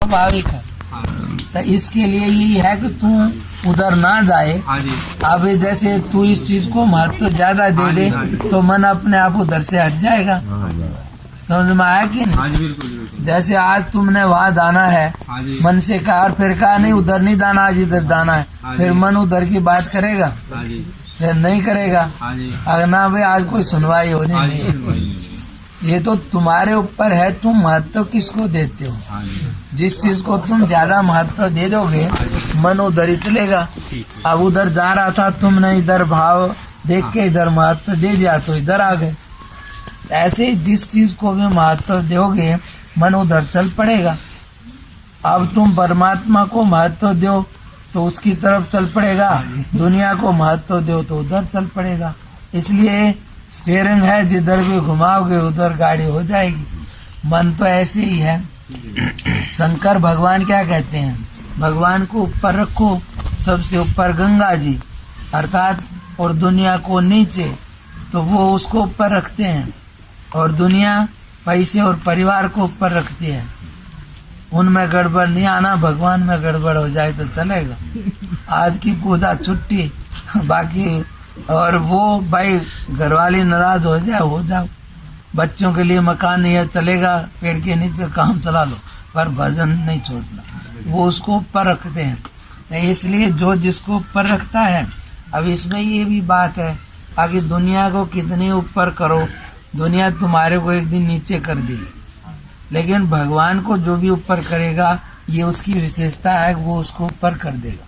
स्वाभाविक है। तो इसके लिए यही है कि तू उधर ना जाए। अब जैसे तू इस चीज को महत्व ज्यादा दे दे तो मन अपने आप उधर से हट जाएगा। समझ में आया कि नहीं? जैसे आज तुमने वहाँ जाना है, मन से कहा और फिर कहा नहीं उधर नहीं जाना, आज इधर जाना है, फिर मन उधर की बात करेगा? फिर नहीं करेगा। अगर ना भाई आज कोई सुनवाई होनी नहीं। ये तो तुम्हारे ऊपर है, तुम महत्व किसको देते हो। जिस चीज को तुम ज्यादा महत्व दे दोगे मन उधर ही चलेगा। अब उधर जा रहा था, तुमने इधर भाव देख के इधर महत्व दे दिया तो इधर आ गए। ऐसे ही जिस चीज को भी महत्व दोगे मन उधर चल पड़ेगा। अब तुम परमात्मा को महत्व दो तो उसकी तरफ चल पड़ेगा, दुनिया को महत्व दो तो उधर चल पड़ेगा। इसलिए स्टीयरिंग है, जिधर भी घुमाओगे उधर गाड़ी हो जाएगी। मन तो ऐसे ही है। शंकर भगवान क्या कहते हैं, भगवान को ऊपर रखो, सबसे ऊपर गंगा जी अर्थात, और दुनिया को नीचे, तो वो उसको ऊपर रखते हैं। और दुनिया पैसे और परिवार को ऊपर रखती है। उनमें गड़बड़ नहीं आना, भगवान में गड़बड़ हो जाए तो चलेगा। आज की पूजा छुट्टी, बाकी और वो भाई घरवाली नाराज हो जाए हो जाओ, बच्चों के लिए मकान नहीं है चलेगा, पेड़ के नीचे काम चला लो, पर भजन नहीं छोड़ना। वो उसको ऊपर रखते हैं। इसलिए जो जिसको ऊपर रखता है। अब इसमें ये भी बात है, आगे दुनिया को कितनी ऊपर करो, दुनिया तुम्हारे को एक दिन नीचे कर देगी। लेकिन भगवान को जो भी ऊपर करेगा, ये उसकी विशेषता है, वो उसको ऊपर कर देगा।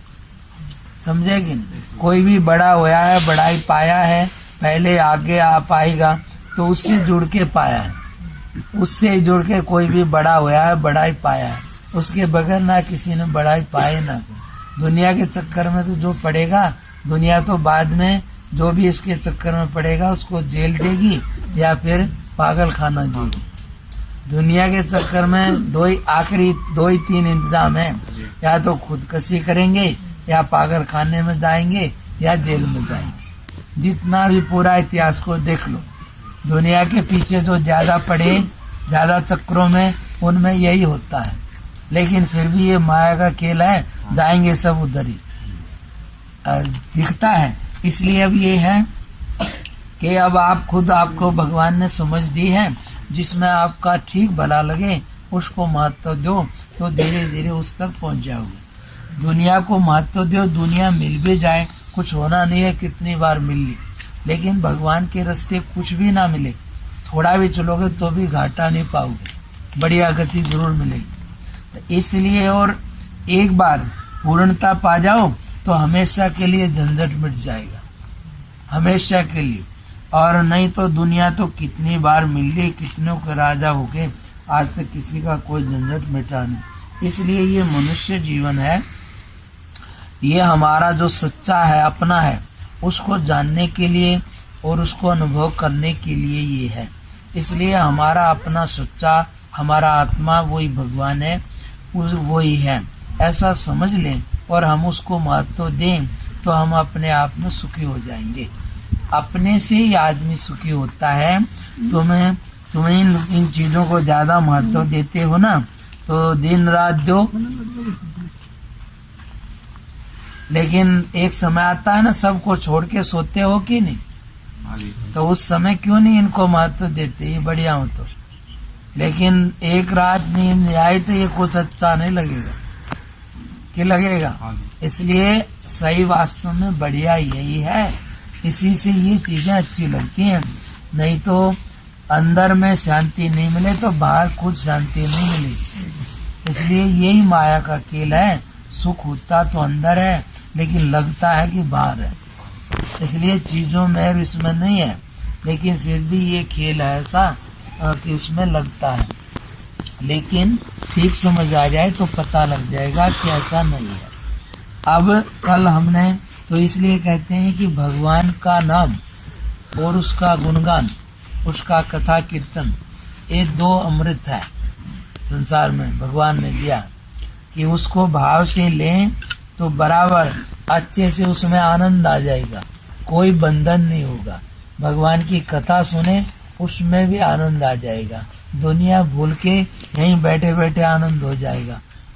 समझेगी? कोई भी बड़ा होया है, बड़ाई पाया है, पहले आगे आ पाएगा तो उससे जुड़ के पाया है। उससे जुड़ के कोई भी बड़ा होया है, बड़ाई पाया है। उसके बगैर ना किसी ने बड़ाई पाए ना। दुनिया के चक्कर में तो जो पड़ेगा, दुनिया तो बाद में जो भी इसके चक्कर में पड़ेगा उसको जेल देगी या फिर पागल खाना देगी। दुनिया के चक्कर में दो ही तीन इंतजाम है, या तो खुदकशी करेंगे या पागल खाने में जाएंगे या जेल में जाएंगे। जितना भी पूरा इतिहास को देख लो, दुनिया के पीछे जो ज्यादा पड़े, ज्यादा चक्रों में, उनमें यही होता है। लेकिन फिर भी ये माया का खेल है, जाएंगे सब उधर ही दिखता है। इसलिए अब ये है कि अब आप खुद आपको भगवान ने समझ दी है, जिसमें आपका ठीक भला लगे उसको महत्व दो तो धीरे धीरे उस तक पहुंच जाओगे। दुनिया को महत्व दो, दुनिया मिल भी जाए, कुछ होना नहीं है, कितनी बार मिल ली। लेकिन भगवान के रास्ते कुछ भी ना मिले, थोड़ा भी चलोगे तो भी घाटा नहीं पाओगे, बढ़िया गति जरूर मिलेगी। तो इसलिए और एक बार पूर्णता पा जाओ तो हमेशा के लिए झंझट मिट जाएगा, हमेशा के लिए। और नहीं तो दुनिया तो कितनी बार मिल ली, कितनों के राजा हो गए, आज तक किसी का कोई झंझट मिटा नहीं। इसलिए ये मनुष्य जीवन है, ये हमारा जो सच्चा है, अपना है, उसको जानने के लिए और उसको अनुभव करने के लिए ये है। इसलिए हमारा अपना सच्चा, हमारा आत्मा वही भगवान है, वही है, ऐसा समझ लें और हम उसको महत्व दें तो हम अपने आप में सुखी हो जाएंगे। अपने से ही आदमी सुखी होता है। तुम्हें इन चीजों को ज्यादा महत्व देते हो ना, तो दिन रात दो, लेकिन एक समय आता है ना, सबको छोड़ के सोते हो कि नहीं, तो उस समय क्यों नहीं इनको महत्व देते, ये बढ़िया हो तो। लेकिन एक रात नींद आई तो ये कुछ अच्छा नहीं लगेगा कि लगेगा। इसलिए सही वास्तव में बढ़िया यही है, इसी से ये चीजें अच्छी लगती हैं। नहीं तो अंदर में शांति नहीं मिले तो बाहर खुद शांति नहीं मिलेगी। इसलिए यही माया का खेल है, सुख होता तो अंदर है लेकिन लगता है कि बाहर है। इसलिए चीजों में इसमें नहीं है, लेकिन फिर भी ये खेल है ऐसा कि उसमें लगता है। लेकिन ठीक समझ आ जाए तो पता लग जाएगा कि ऐसा नहीं है। अब कल हमने तो इसलिए कहते हैं कि भगवान का नाम और उसका गुणगान, उसका कथा कीर्तन, ये दो अमृत है संसार में भगवान ने दिया, कि उसको भाव से लें तो बराबर अच्छे से उसमें आनंद आ जाएगा, कोई बंधन नहीं होगा। भगवान की कथा सुने उसमें भी आनंद आ जाएगा, दुनिया भूल के यहीं बैठे बैठे आनंद हो जाएगा।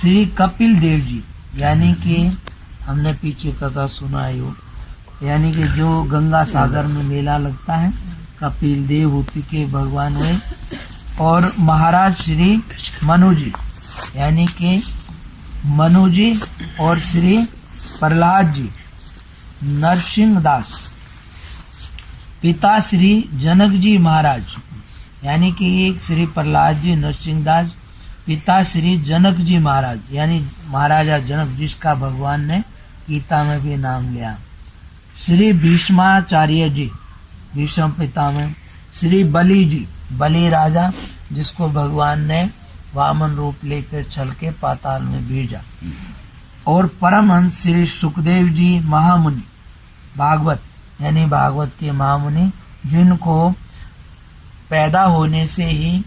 श्री कपिल देव जी, यानी कि हमने पीछे कथा सुना है वो, यानी कि जो गंगा सागर में मेला लगता है, कपिल देवहूति के भगवान हुए। और महाराज श्री मनु जी, यानी कि मनु जी और श्री प्रहलाद जी नरसिंह दास। पिता श्री जनक जी महाराज, यानी कि एक श्री प्रहलाद जी नरसिंह दास, पिता श्री जनक जी महाराज, यानी महाराजा जनक जिसका भगवान ने गीता में भी नाम लिया। श्री भीष्माचार्य जी, भीष्म पितामह। श्री बलि जी, बलि राजा जिसको भगवान ने वामन रूप लेकर छल के पाताल में भेजा। और परमहंस श्री सुखदेव जी महामुनि, भागवत यानी भागवत के महामुनि, जिनको पैदा होने से ही,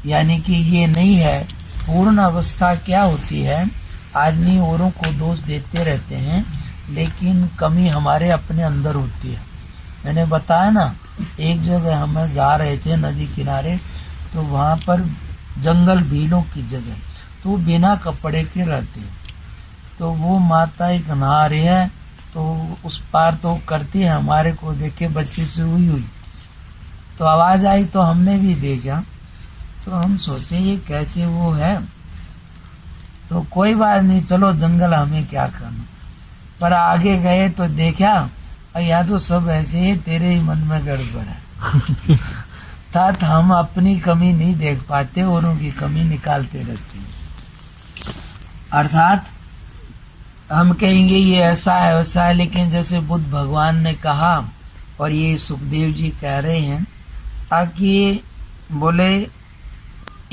यानी कि ये नहीं है, पूर्ण अवस्था क्या होती है, आदमी औरों को दोष देते रहते हैं, लेकिन कमी हमारे अपने अंदर होती है। मैंने बताया ना, एक जगह हम जा रहे थे नदी किनारे, तो वहाँ पर जंगल भीलों की जगह, तो बिना कपड़े के रहते हैं। तो वो माता एक नहा रही है, तो उस पार तो करती है, हमारे को देखे बच्चे से हुई तो आवाज आई, तो हमने भी देखा। तो हम सोचे ये कैसे वो है, तो कोई बात नहीं, चलो जंगल हमें क्या करना। पर आगे गए तो देखा या तो सब ऐसे ही, तेरे ही मन में गड़बड़ है। अर्थात हम अपनी कमी नहीं देख पाते, औरों की कमी निकालते रहते हैं। अर्थात हम कहेंगे ये ऐसा है वैसा है, लेकिन जैसे बुद्ध भगवान ने कहा और ये सुखदेव जी कह रहे हैं कि बोले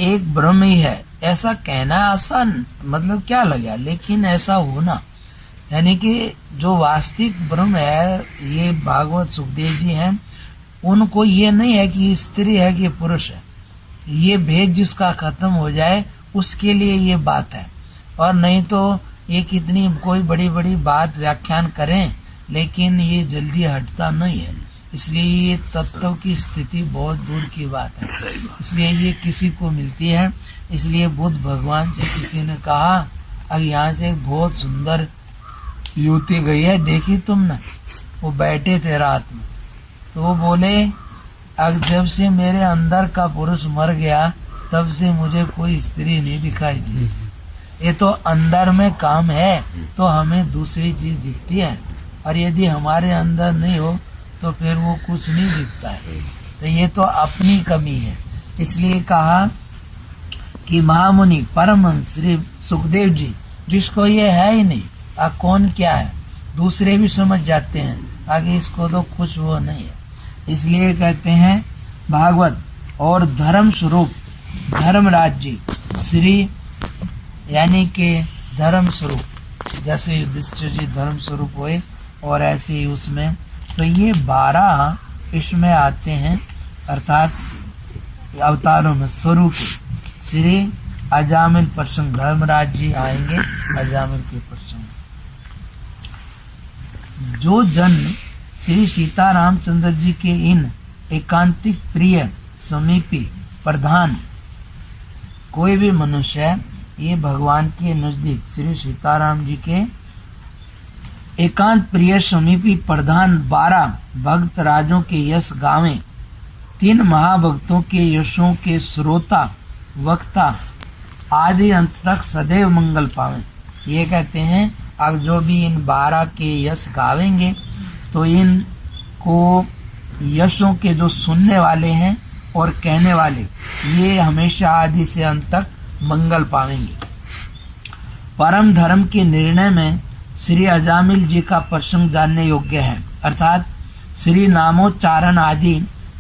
एक ब्रह्म ही है, ऐसा कहना आसान, मतलब क्या लगा, लेकिन ऐसा होना, यानी कि जो वास्तविक ब्रह्म है, ये भागवत सुखदेव जी हैं, उनको ये नहीं है कि स्त्री है कि पुरुष है, ये भेद जिसका खत्म हो जाए उसके लिए ये बात है। और नहीं तो ये कितनी कोई बड़ी बड़ी बात व्याख्यान करें, लेकिन ये जल्दी हटता नहीं है, इसलिए ये तत्व की स्थिति बहुत दूर की बात है, इसलिए ये किसी को मिलती है। इसलिए बुद्ध भगवान से किसी ने कहा, अब यहाँ से एक बहुत सुंदर युवती गई है, देखी तुमने? वो बैठे थे रात में, तो वो बोले अब जब से मेरे अंदर का पुरुष मर गया, तब से मुझे कोई स्त्री नहीं दिखाई दी। ये तो अंदर में काम है, तो हमें दूसरी चीज दिखती है, और यदि हमारे अंदर नहीं हो तो फिर वो कुछ नहीं दिखता है। तो ये तो अपनी कमी है। इसलिए कहा कि महामुनि परमहंस श्री सुखदेव जी, जिसको ये है ही नहीं, कौन क्या है, दूसरे भी समझ जाते हैं, आगे इसको तो कुछ वो नहीं है। इसलिए कहते हैं भागवत। और धर्म स्वरूप धर्मराज जी श्री, यानी कि धर्म स्वरूप, जैसे युधिष्ठिर जी धर्म स्वरूप हुए, और ऐसे ही उसमें तो ये 12 इसमें आते हैं, अर्थात अवतारों में स्वरूप। श्री अजामिल प्रसंग, धर्मराज जी आएंगे अजामिल के प्रसंग। जो जन श्री सीता रामचंद्र जी के इन एकांतिक प्रिय समीपी प्रधान कोई भी मनुष्य है, ये भगवान के नजदीक श्री सीताराम जी के एकांत प्रिय समीपी प्रधान 12 भक्त राजों के यश गावें, 3 महाभक्तों के यशों के श्रोता वक्ता आदि अंत तक सदैव मंगल पावें। ये कहते हैं अब जो भी इन 12 के यश गावेंगे, तो इन को यशों के जो सुनने वाले हैं और कहने वाले, ये हमेशा आदि से अंत तक मंगल पावेंगे। परम धर्म के निर्णय में श्री अजामिल जी का प्रसंग जानने योग्य है, अर्थात श्री नामोच्चारण आदि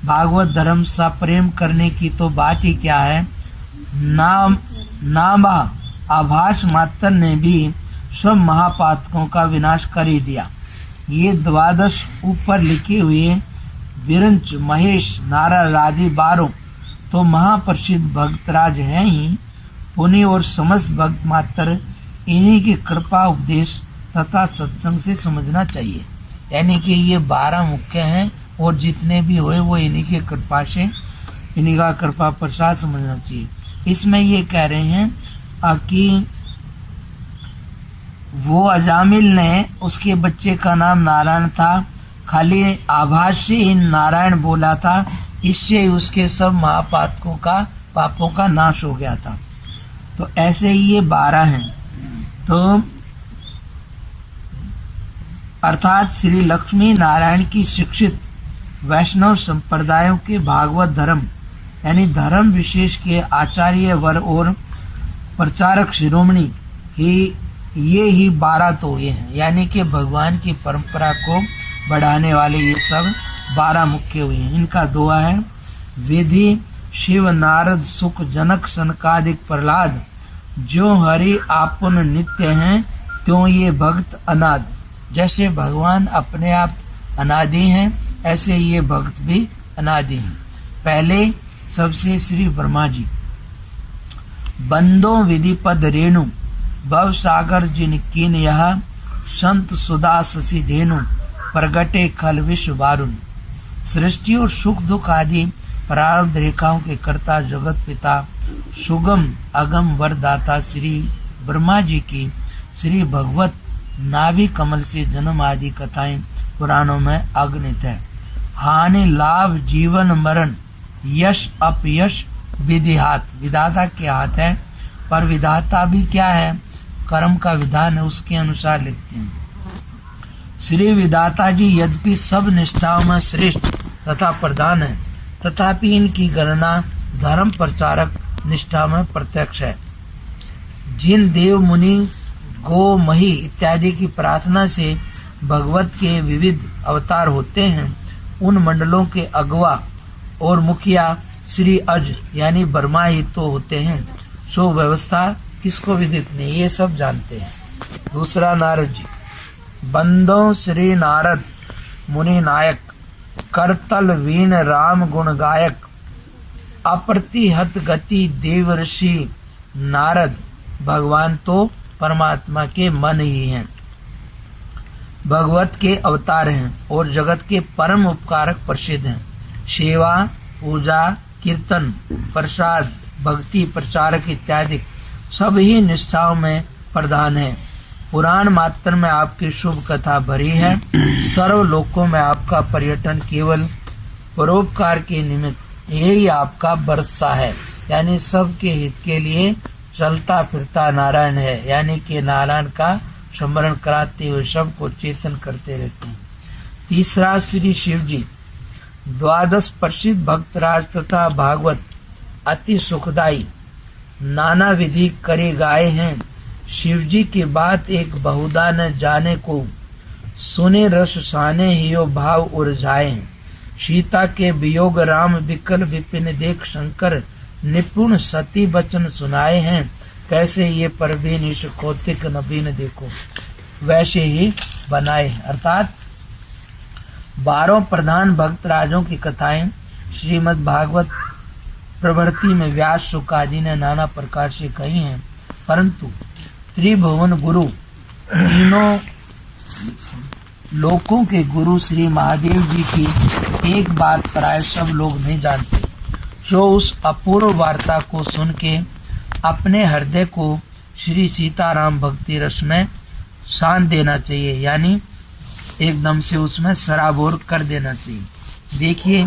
भागवत धर्म सा प्रेम करने की तो बात ही क्या है। नाम आभास मात्र ने भी सब महापातकों का विनाश कर ही दिया। ये 12 ऊपर लिखे हुए विरंच महेश नारद आदि 12 तो महाप्रसिद्ध भक्तराज हैं ही, पुण्य और समस्त भक्त मात्र इन्हीं की कृपा उपदेश तथा सत्संग से समझना चाहिए। यानी कि ये 12 मुख्य हैं, और जितने भी हुए वो इन्हीं की कृपा से, इन्हीं का कृपा प्रसाद समझना चाहिए। इसमें ये कह रहे हैं कि वो अजामिल ने उसके बच्चे का नाम नारायण था, खाली आभास से ही नारायण बोला था, इससे उसके सब पापों का नाश हो गया था। तो ऐसे ही ये 12 हैं। तो अर्थात श्री लक्ष्मी नारायण की शिक्षित वैष्णव संप्रदायों के भागवत धर्म यानी धर्म विशेष के आचार्य वर और प्रचारक शिरोमणि ये 12 तो ये हैं, यानी कि भगवान की परंपरा को बढ़ाने वाले ये सब 12 मुख्य हुए हैं। इनका दुआ है, विधि शिव नारद सुख जनक सनकादिक प्रहलाद, जो हरि आपुन नित्य हैं त्यों ये भक्त अनाद। जैसे भगवान अपने आप अनादि हैं, ऐसे ये भक्त भी अनादि हैं। पहले सबसे श्री ब्रह्मा जी, बंदो विधिपद रेणु भव सागर जिन कीन यह, संत सुधा शशि धेनु प्रगटे खल विश्व वारुण। सृष्टि और सुख दुख आदि प्रारब्ध रेखाओं के कर्ता जगत पिता सुगम अगम वरदाता श्री ब्रह्मा जी की श्री भगवत नाभि कमल से जन्म आदि कथाएं पुराणों में अगणित है। हानि लाभ जीवन मरण यश अपयश विधि हाथ, विधाता के हाथ है, पर विधाता भी क्या है, कर्म का विधान है, उसके अनुसार लिखते हैं। श्री विधाता जी यद्यपि सब निष्ठाओं में श्रेष्ठ तथा प्रधान है, तथापि इनकी गणना धर्म प्रचारक निष्ठा में प्रत्यक्ष है। जिन देव मुनि गो मही इत्यादि की प्रार्थना से भगवत के विविध अवतार होते हैं, उन मंडलों के अगवा और मुखिया श्री अज यानी ब्रह्मा ही तो होते हैं। सो व्यवस्था किसको विदित नहीं, ये सब जानते हैं। दूसरा नारद जी, बंदो श्री नारद मुनि नायक, करतल वीन राम गुण गायक, अप्रतिहत गति देव ऋषि नारद। भगवान तो परमात्मा के मन ही हैं, भगवत के अवतार हैं और जगत के परम उपकारक प्रसिद्ध हैं। सेवा पूजा कीर्तन प्रसाद भक्ति प्रचारक इत्यादि सभी निष्ठाओं में प्रधान है। पुराण मात्र में आपकी शुभ कथा भरी है। सर्व लोकों में आपका पर्यटन केवल परोपकार के निमित्त यही आपका बरसा है, यानी सबके हित के लिए चलता फिरता नारायण है, यानी कि नारायण का स्मरण कराते हुए सबको चेतन करते रहते हैं। तीसरा श्री शिव जी, द्वादश प्रसिद्ध भक्तराज तथा भागवत अति सुखदायी, नाना विधि करे गाए हैं। शिव जी की बात एक बहुधा न जाने को, सुने रस साने हियो भाव उर्झाए। सीता के वियोग राम विकल विपिन देख, शंकर निपुण सती बचन सुनाए हैं। कैसे ये परवीन ईश कौतिक नबीन देखो, वैसे ही बनाए। अर्थात 12 प्रधान भक्त राजों की कथाएं श्रीमद् भागवत प्रवृत्ति में व्यास शुक आदि ने नाना प्रकार से कही हैं, परंतु त्रिभुवन गुरु तीनों लोकों के गुरु श्री महादेव जी की एक बात प्राय सब लोग नहीं जानते। जो उस अपूर्व वार्ता को सुन के अपने हृदय को श्री सीताराम भक्ति रस में शान देना चाहिए, यानी एकदम से उसमें सराबोर कर देना चाहिए। देखिए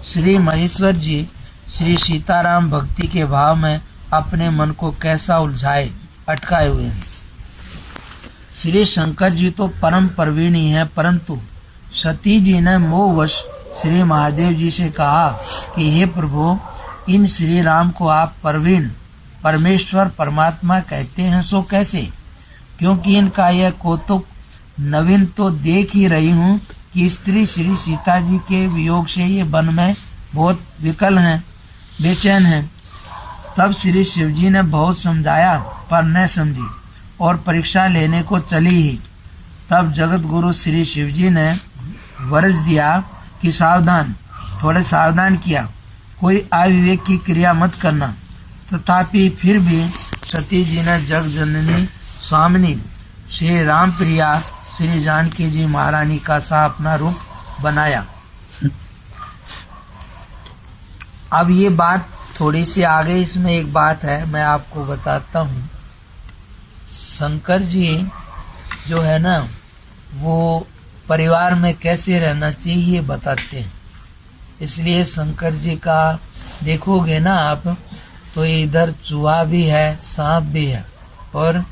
श्री महेश्वर जी श्री सीताराम भक्ति के भाव में अपने मन को कैसा उलझाए अटकाए हुए हैं। श्री शंकर जी तो परम प्रवीणी हैं, परंतु सती जी ने मोहवश श्री महादेव जी से कहा कि हे प्रभु, इन श्री राम को आप प्रवीण परमेश्वर परमात्मा कहते हैं, सो कैसे? क्योंकि इनका यह कौतुक नवीन तो देख ही रही हूँ कि स्त्री श्री सीता जी के वियोग से ये वन में बहुत विकल हैं, बेचैन हैं। तब श्री शिव जी ने बहुत समझाया पर न समझी और परीक्षा लेने को चली ही। तब जगत गुरु श्री शिव जी ने वरज दिया कि सावधान, थोड़े सावधान किया, कोई अविवेक की क्रिया मत करना। तथापि फिर भी सती जी ने जग जननी स्वामिनी श्री राम प्रिया श्री जानकी जी महारानी का सा अपना रूप बनाया। अब ये बात थोड़ी सी आगे, इसमें एक बात है मैं आपको बताता हूँ। शंकर जी जो है ना वो परिवार में कैसे रहना चाहिए ये बताते हैं। इसलिए शंकर जी का देखोगे ना आप तो इधर चूहा भी है, सांप भी है, और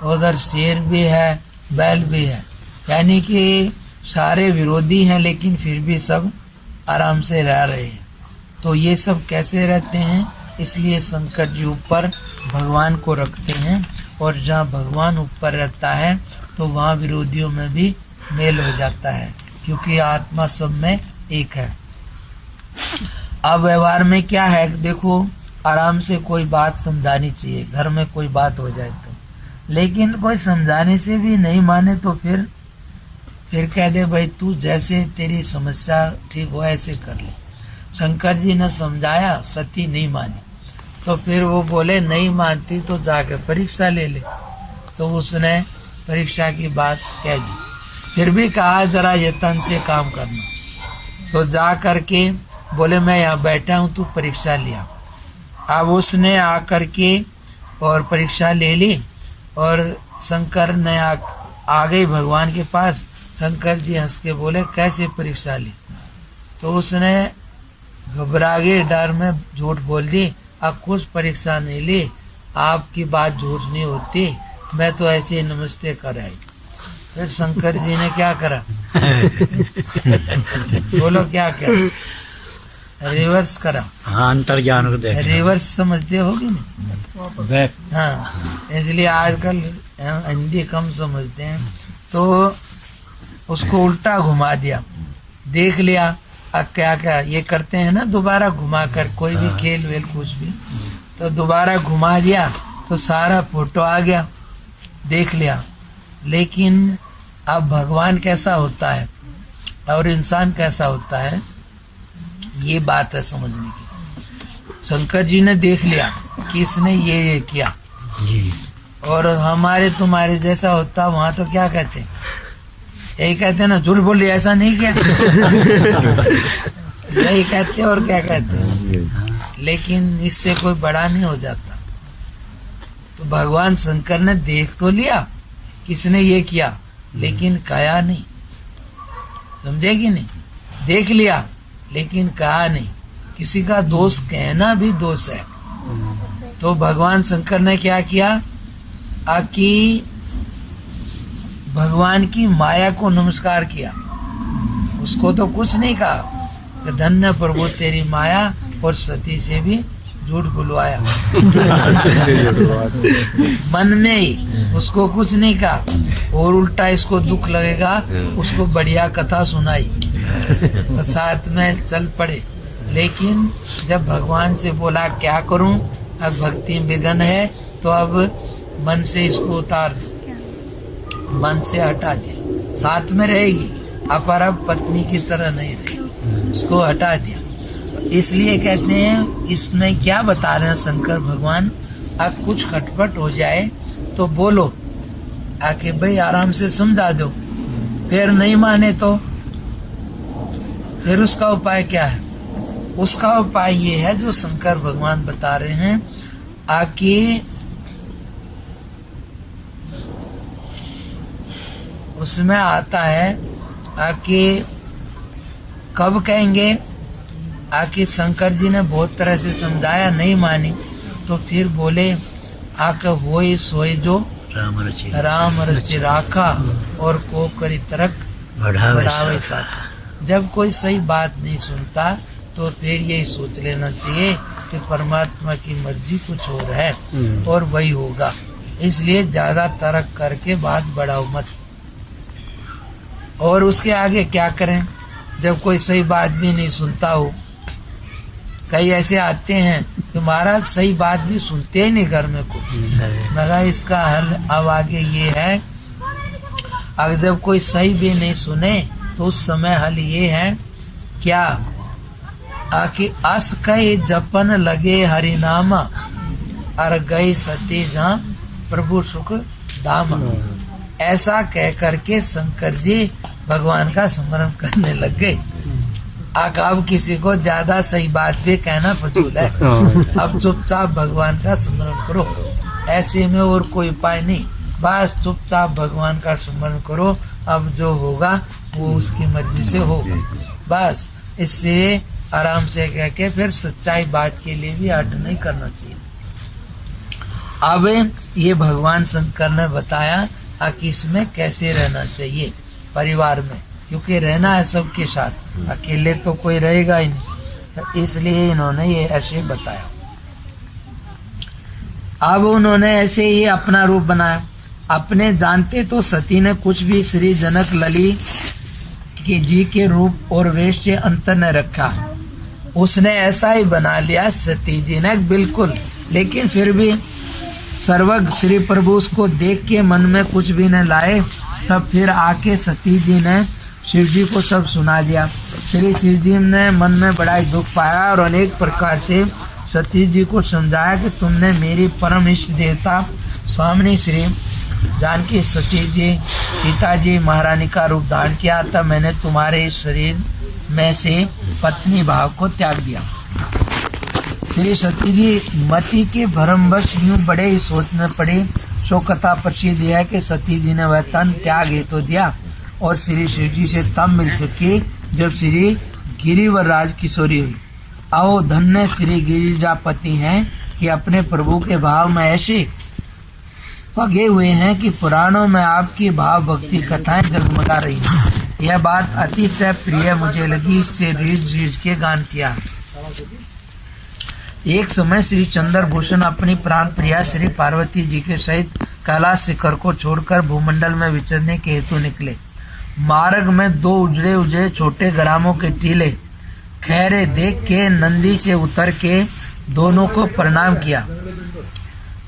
उधर शेर भी है, बैल भी है, यानी कि सारे विरोधी हैं लेकिन फिर भी सब आराम से रह रहे हैं। तो ये सब कैसे रहते हैं? इसलिए शंकर जी ऊपर भगवान को रखते हैं, और जहाँ भगवान ऊपर रहता है तो वहाँ विरोधियों में भी मेल हो जाता है, क्योंकि आत्मा सब में एक है। अब व्यवहार में क्या है, देखो आराम से कोई बात समझानी चाहिए, घर में कोई बात हो जाए तो, लेकिन कोई समझाने से भी नहीं माने तो फिर कह दे भाई तू जैसे तेरी समस्या ठीक हो ऐसे कर ले। शंकर जी ने समझाया, सती नहीं मानी, तो फिर वो बोले नहीं मानती तो जाके परीक्षा ले ले। तो उसने परीक्षा की बात कह दी, फिर भी कहा जरा यत्न से काम करना। तो जा करके बोले मैं यहाँ बैठा हूँ, तू परीक्षा लिया। अब उसने आकर के और परीक्षा ले ली, और शंकर ने आ गई भगवान के पास। शंकर जी हंस के बोले कैसे परीक्षा ली? तो उसने घबरा गए, डर में झूठ बोल दी, अब कुछ परीक्षा नहीं ली, आपकी बात झूठ नहीं होती, मैं तो ऐसे ही नमस्ते कर आई। फिर शंकर जी ने क्या करा? बोलो क्या क्या? रिवर्स करा। हाँ, अंतर्ज्ञान को देख, रिवर्स समझते होगी नहीं? हाँ, इसलिए आजकल हिंदी कम समझते हैं, तो उसको उल्टा घुमा दिया, देख लिया। अब क्या क्या ये करते हैं ना, दोबारा घुमा कर कोई भी खेल वेल कुछ भी, तो दोबारा घुमा दिया तो सारा फोटो आ गया, देख लिया। लेकिन अब भगवान कैसा होता है और इंसान कैसा होता है, ये बात है समझने की। शंकर जी ने देख लिया कि इसने ये किया, और हमारे तुम्हारे जैसा होता वहां तो क्या कहते हैं, यही कहते हैं ना, झूठ बोल रही, ऐसा नहीं किया। यही कहते और क्या कहते हैं, लेकिन इससे कोई बड़ा नहीं हो जाता। तो भगवान शंकर ने देख तो लिया किसने ये किया, लेकिन कहा नहीं, समझे कि नहीं? देख लिया लेकिन कहा नहीं। किसी का दोष कहना भी दोष है। तो भगवान शंकर ने क्या किया कि भगवान की माया को नमस्कार किया, उसको तो कुछ नहीं कहा कि धन्य प्रभु तेरी माया, और सती से भी झूठ बुलवाया। मन में ही उसको कुछ नहीं कहा, और उल्टा इसको दुख लगेगा, उसको बढ़िया कथा सुनाई, तो साथ में चल पड़े। लेकिन जब भगवान से बोला क्या करूं, अब भक्ति विघ्न है, तो अब मन से इसको उतार दो, मन से हटा दिया। साथ में रहेगी पर अब पत्नी की तरह नहीं रहेगी, उसको हटा दिया। इसलिए कहते हैं इसमें क्या बता रहे हैं शंकर भगवान, अब कुछ खटपट हो जाए तो बोलो, आके भाई आराम से समझा दो, फिर नहीं माने तो फिर उसका उपाय क्या है? उसका उपाय ये है जो शंकर भगवान बता रहे हैं, आके उसमें आता है आके कब कहेंगे, आके शंकर जी ने बहुत तरह से समझाया, नहीं मानी, तो फिर बोले आके होई सोई जो राम रचि राखा, और को करी तरक बढ़ावे साखा। जब कोई सही बात नहीं सुनता तो फिर यही सोच लेना चाहिए कि परमात्मा की मर्जी कुछ और है और वही होगा। इसलिए ज्यादा तर्क करके बात बढ़ाओ मत। और उसके आगे क्या करें जब कोई सही बात भी नहीं सुनता हो? कई ऐसे आते हैं कि महाराज सही बात भी सुनते ही नहीं घर में कुछ। मगर इसका हल अब आगे ये है, अगर जब कोई सही भी नहीं सुने तो उस समय हल ये है क्या, आके अस कहे जपन लगे हरि नामा, अर गई सती जहाँ प्रभु सुख धामा। ऐसा कह करके शंकर जी भगवान का स्मरण करने लग गए। अब किसी को ज्यादा सही बात भी कहना फजूल है, अब चुपचाप भगवान का स्मरण करो, ऐसे में और कोई उपाय नहीं। बस चुपचाप भगवान का स्मरण करो, अब जो होगा वो उसकी मर्जी से होगा। बस इससे आराम से कह के फिर सच्चाई बात के लिए भी हट नहीं करना चाहिए। अब ये भगवान शंकर ने बताया कि इसमें कैसे रहना चाहिए परिवार में, क्योंकि रहना है सबके साथ, अकेले तो कोई रहेगा ही नहीं, तो इसलिए इन्होंने ये ऐसे बताया। अब उन्होंने ऐसे ही अपना रूप बनाया। अपने जानते तो सती ने कुछ भी श्री जनक लली के जी के रूप और वेश से अंतर न रखा। उसने ऐसा ही बना लिया सती जी ने बिल्कुल, लेकिन फिर भी सर्वज्ञ श्री प्रभु उसको देख के मन में कुछ भी न लाए। तब फिर आके सती जी ने शिव जी को सब सुना दिया। श्री शिव जी ने मन में बड़ा ही दुख पाया और अनेक प्रकार से सती जी को समझाया कि तुमने मेरी परम इष्ट देवता स्वामिनी श्री जानकी सती जी पिताजी महारानी का रूप धारण किया, तब मैंने तुम्हारे शरीर में से पत्नी भाव को त्याग दिया। श्री सती जी मति के भ्रमवश यूं बड़े ही सोचने पड़े। सो कथा प्रसिद्ध है कि सती जी ने वह तन त्याग ही तो दिया और श्री शिव जी से तब मिल सके जब श्री गिरिवर राज किशोरी हुई। आओ धन्य श्री गिरिजापति हैं कि अपने प्रभु के भाव में ऐसे पगे हुए हैं कि पुराणों में आपकी भाव भक्ति कथाएं जगमगा रही हैं। यह बात अतिशय प्रिय मुझे लगी, इससे रीझ रीझ के गान किया। एक समय श्री चंद्रभूषण अपनी प्राण प्रिया श्री पार्वती जी के सहित कैलाश शिखर को छोड़कर भूमंडल में विचरने के हेतु निकले। मार्ग में दो उजड़े उजड़े छोटे ग्रामों के टीले खैरे देख के नंदी से उतर के दोनों को प्रणाम किया,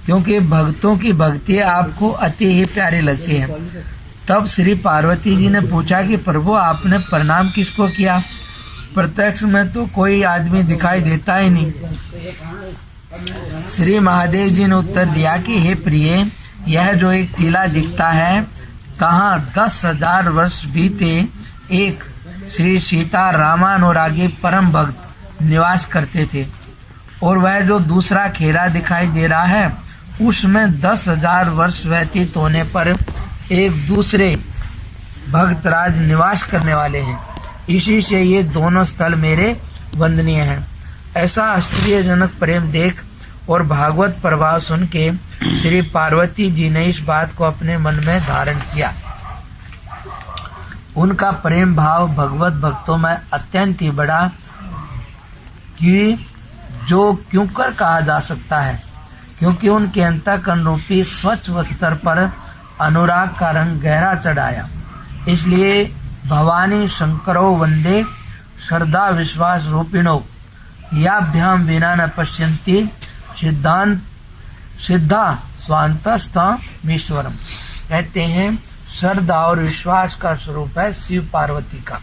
क्योंकि भक्तों की भक्ति आपको अति ही प्यारी लगती है। तब श्री पार्वती जी ने पूछा कि प्रभु आपने प्रणाम किसको किया? प्रत्यक्ष में तो कोई आदमी दिखाई देता ही नहीं। श्री महादेव जी ने उत्तर दिया कि हे प्रिय, यह जो एक टीला दिखता है, कहाँ 10,000 वर्ष बीते एक श्री सीता रामानुरागी परम भक्त निवास करते थे, और वह जो दूसरा खेरा दिखाई दे रहा है उसमें 10,000 वर्ष व्यतीत होने पर एक दूसरे भक्तराज निवास करने वाले हैं। इसी से ये दोनों स्थल मेरे वंदनीय हैं। ऐसा आश्चर्यजनक प्रेम देख और भागवत प्रभाव सुन के श्री पार्वती जी ने इस बात को अपने मन में धारण किया। उनका प्रेम भाव भगवत भक्तों में अत्यंत ही बड़ा कि जो क्यों कर कहा जा सकता है, क्योंकि उनके अंतःकरण रूपी स्वच्छ वस्त्र पर अनुराग का रंग गहरा चढ़ाया। इसलिए भवानी शंकरो वंदे श्रद्धा विश्वास रूपिणो याभ्याम विना न पश्यन्ति सिद्धांत सिद्धा स्वांतस्थमीश्वरम। कहते हैं श्रद्धा और विश्वास का स्वरूप है शिव पार्वती का,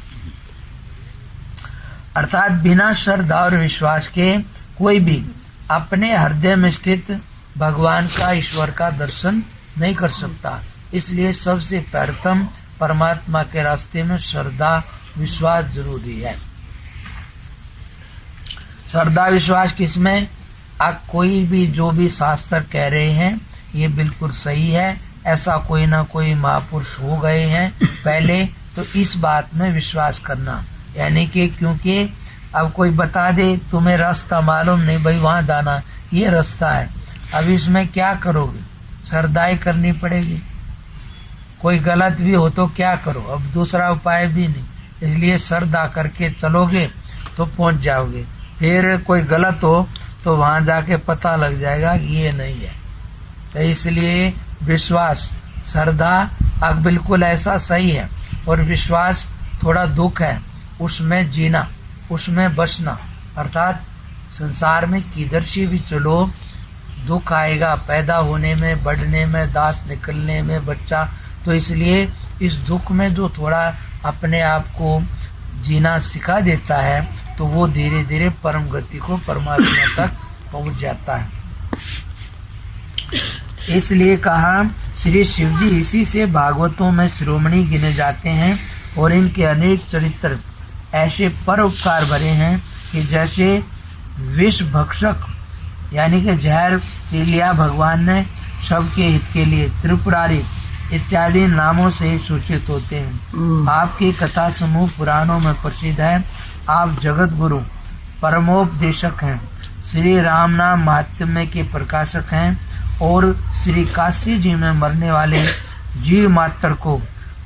अर्थात बिना श्रद्धा और विश्वास के कोई भी अपने हृदय में स्थित भगवान का ईश्वर का दर्शन नहीं कर सकता। इसलिए सबसे प्रथम परमात्मा के रास्ते में श्रद्धा विश्वास जरूरी है। श्रद्धा विश्वास किसमें? अब कोई भी जो भी शास्त्र कह रहे हैं ये बिल्कुल सही है, ऐसा कोई ना कोई महापुरुष हो गए हैं पहले, तो इस बात में विश्वास करना। यानी कि क्योंकि अब कोई बता दे तुम्हें रास्ता मालूम नहीं भाई वहाँ जाना, ये रास्ता है, अब इसमें क्या करोगे? श्रद्धाई करनी पड़ेगी। कोई गलत भी हो तो क्या करो, अब दूसरा उपाय भी नहीं, इसलिए श्रद्धा करके चलोगे तो पहुंच जाओगे। फिर कोई गलत हो तो वहां जाके पता लग जाएगा कि ये नहीं है। तो इसलिए विश्वास श्रद्धा अब बिल्कुल ऐसा सही है, और विश्वास थोड़ा दुख है, उसमें जीना, उसमें बसना। अर्थात संसार में किधर से भी चलो दुख आएगा, पैदा होने में, बढ़ने में, दांत निकलने में, बच्चा, तो इसलिए इस दुख में जो थोड़ा अपने आप को जीना सिखा देता है तो वो धीरे धीरे परम गति को परमात्मा तक पहुंच जाता है। इसलिए कहा श्री शिव जी इसी से भागवतों में शिरोमणि गिने जाते हैं, और इनके अनेक चरित्र ऐसे परोपकार भरे हैं कि जैसे विष भक्षक यानी कि जहर पी लिया भगवान ने सबके हित के लिए। त्रिपुरारी इत्यादि नामों से सूचित होते हैं। आपकी कथा समूह पुराणों में प्रसिद्ध है। आप जगत गुरु परमोपदेशक हैं, श्री राम नाम महात्म्य के प्रकाशक हैं और श्री काशी जी में मरने वाले जीव मात्र को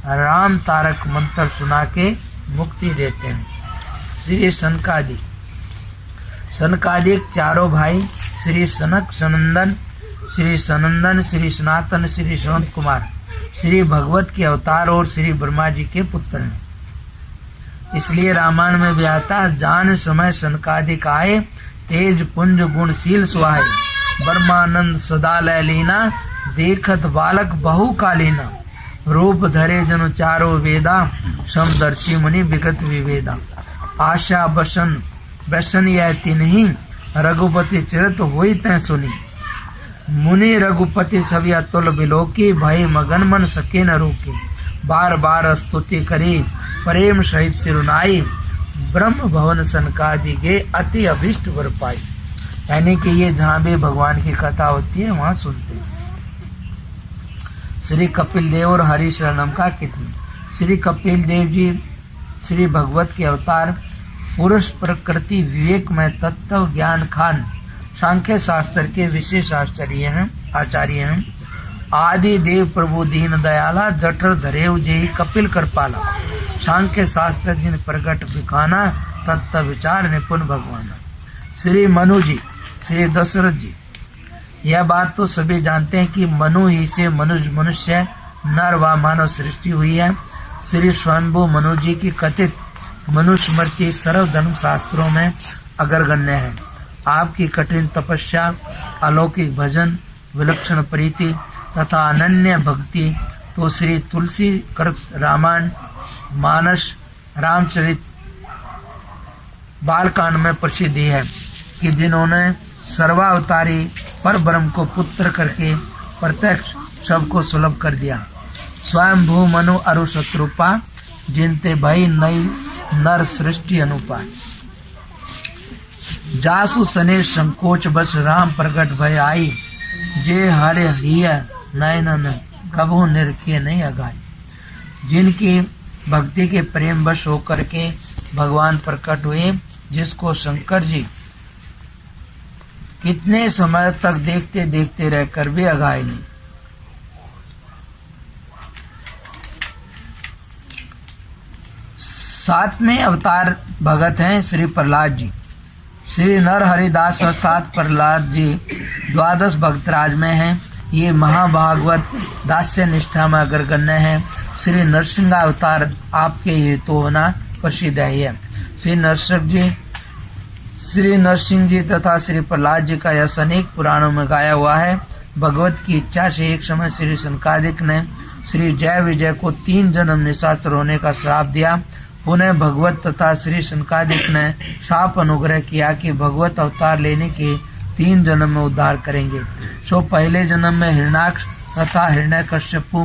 राम तारक मंत्र सुना के मुक्ति देते हैं। श्री सनकादिक चारों भाई श्री सनक सनंदन, श्री सनंदन, श्री सनातन, श्री सनत कुमार श्री भगवत के अवतार और श्री ब्रह्मा जी के पुत्र हैं। इसलिए रामायण में भी आता, जान समय सनकादिक आए, तेज पुंज गुणशील सुहाए, ब्रह्मानंद सदा लय लीना, देखत बालक बहु कालीना, रूप धरे जनु चारो वेदा, समदर्शी मुनि विगत विवेदा, आशा बसन बसन यह तिन्ही, रघुपति चरित होई तै सुनी, मुनि रघुपति छवि अतुल बिलोकी, भय मगन मन सके न रोके, बार बार स्तुति करी प्रेम सहित सिरुनाई, ब्रह्म भवन सनकादि के अति अभिष्ट वर पाई। यानी कि ये जहाँ भी भगवान की कथा होती है वहाँ सुनते हैं। श्री कपिल देव और हरि शरणम का कीर्तन। श्री कपिल देव जी श्री भगवत के अवतार, पुरुष प्रकृति विवेक में तत्व ज्ञान खान, सांख्य शास्त्र के विशेष आचार्य हैं। आदि देव प्रभु दीन दयाला, जठर धरेव जेहि कपिल कृपाला, सांख्य शास्त्र जिन प्रगट बिखाना, तत्व विचार निपुण भगवान। श्री मनु जी, श्री दशरथ जी, यह बात तो सभी जानते हैं कि मनु ही से मनुष्य नर व मानव सृष्टि हुई है। श्री स्वयंभू मनु जी की कथित मनुस्मृति सर्वधर्म शास्त्रों में अग्रगण्य है। आपकी कठिन तपस्या, अलौकिक भजन, विलक्षण प्रीति तथा अनन्य भक्ति तो श्री तुलसी कृत रामायण, मानस, रामचरित बालकांड में प्रसिद्धि है कि जिन्होंने सर्वावतारी पर ब्रह्म को पुत्र करके प्रत्यक्ष सबको सुलभ कर दिया। स्वयं भू मनु अरु शत्रुपा, जिनते भई नई नर सृष्टि अनुपा, जासु सने संकोच बस राम प्रगट भय आई, जे हरे हिय नयन कबहु निरखे नहीं अगाई। जिनकी भक्ति के प्रेम वश होकर के भगवान प्रकट हुए, जिसको शंकर जी कितने समय तक देखते देखते रहकर भी अगाए नहीं। सातवें अवतार भगत हैं श्री प्रहलाद जी। श्री नर हरिदास अर्थात प्रहलाद जी द्वादश भक्तराज में हैं। ये महाभागवत दास्य निष्ठा में अग्रगण्य है। श्री नरसिंह अवतार आपके हेतु होना प्रसिद्ध है। श्री नरसिंह जी तथा श्री प्रहलाद जी का यश अनेक पुराणों में गाया हुआ है। भगवत की इच्छा से एक समय श्री सनकादिक ने श्री जय विजय को 3 जन्म निशाचर होने का श्राप दिया। पुनः भगवत तथा श्री सनकादिक ने शाप अनुग्रह किया कि भगवत अवतार लेने के 3 जन्म में उद्धार करेंगे। सो पहले जन्म में हिरण्याक्ष तथा हिरण्यकश्यपु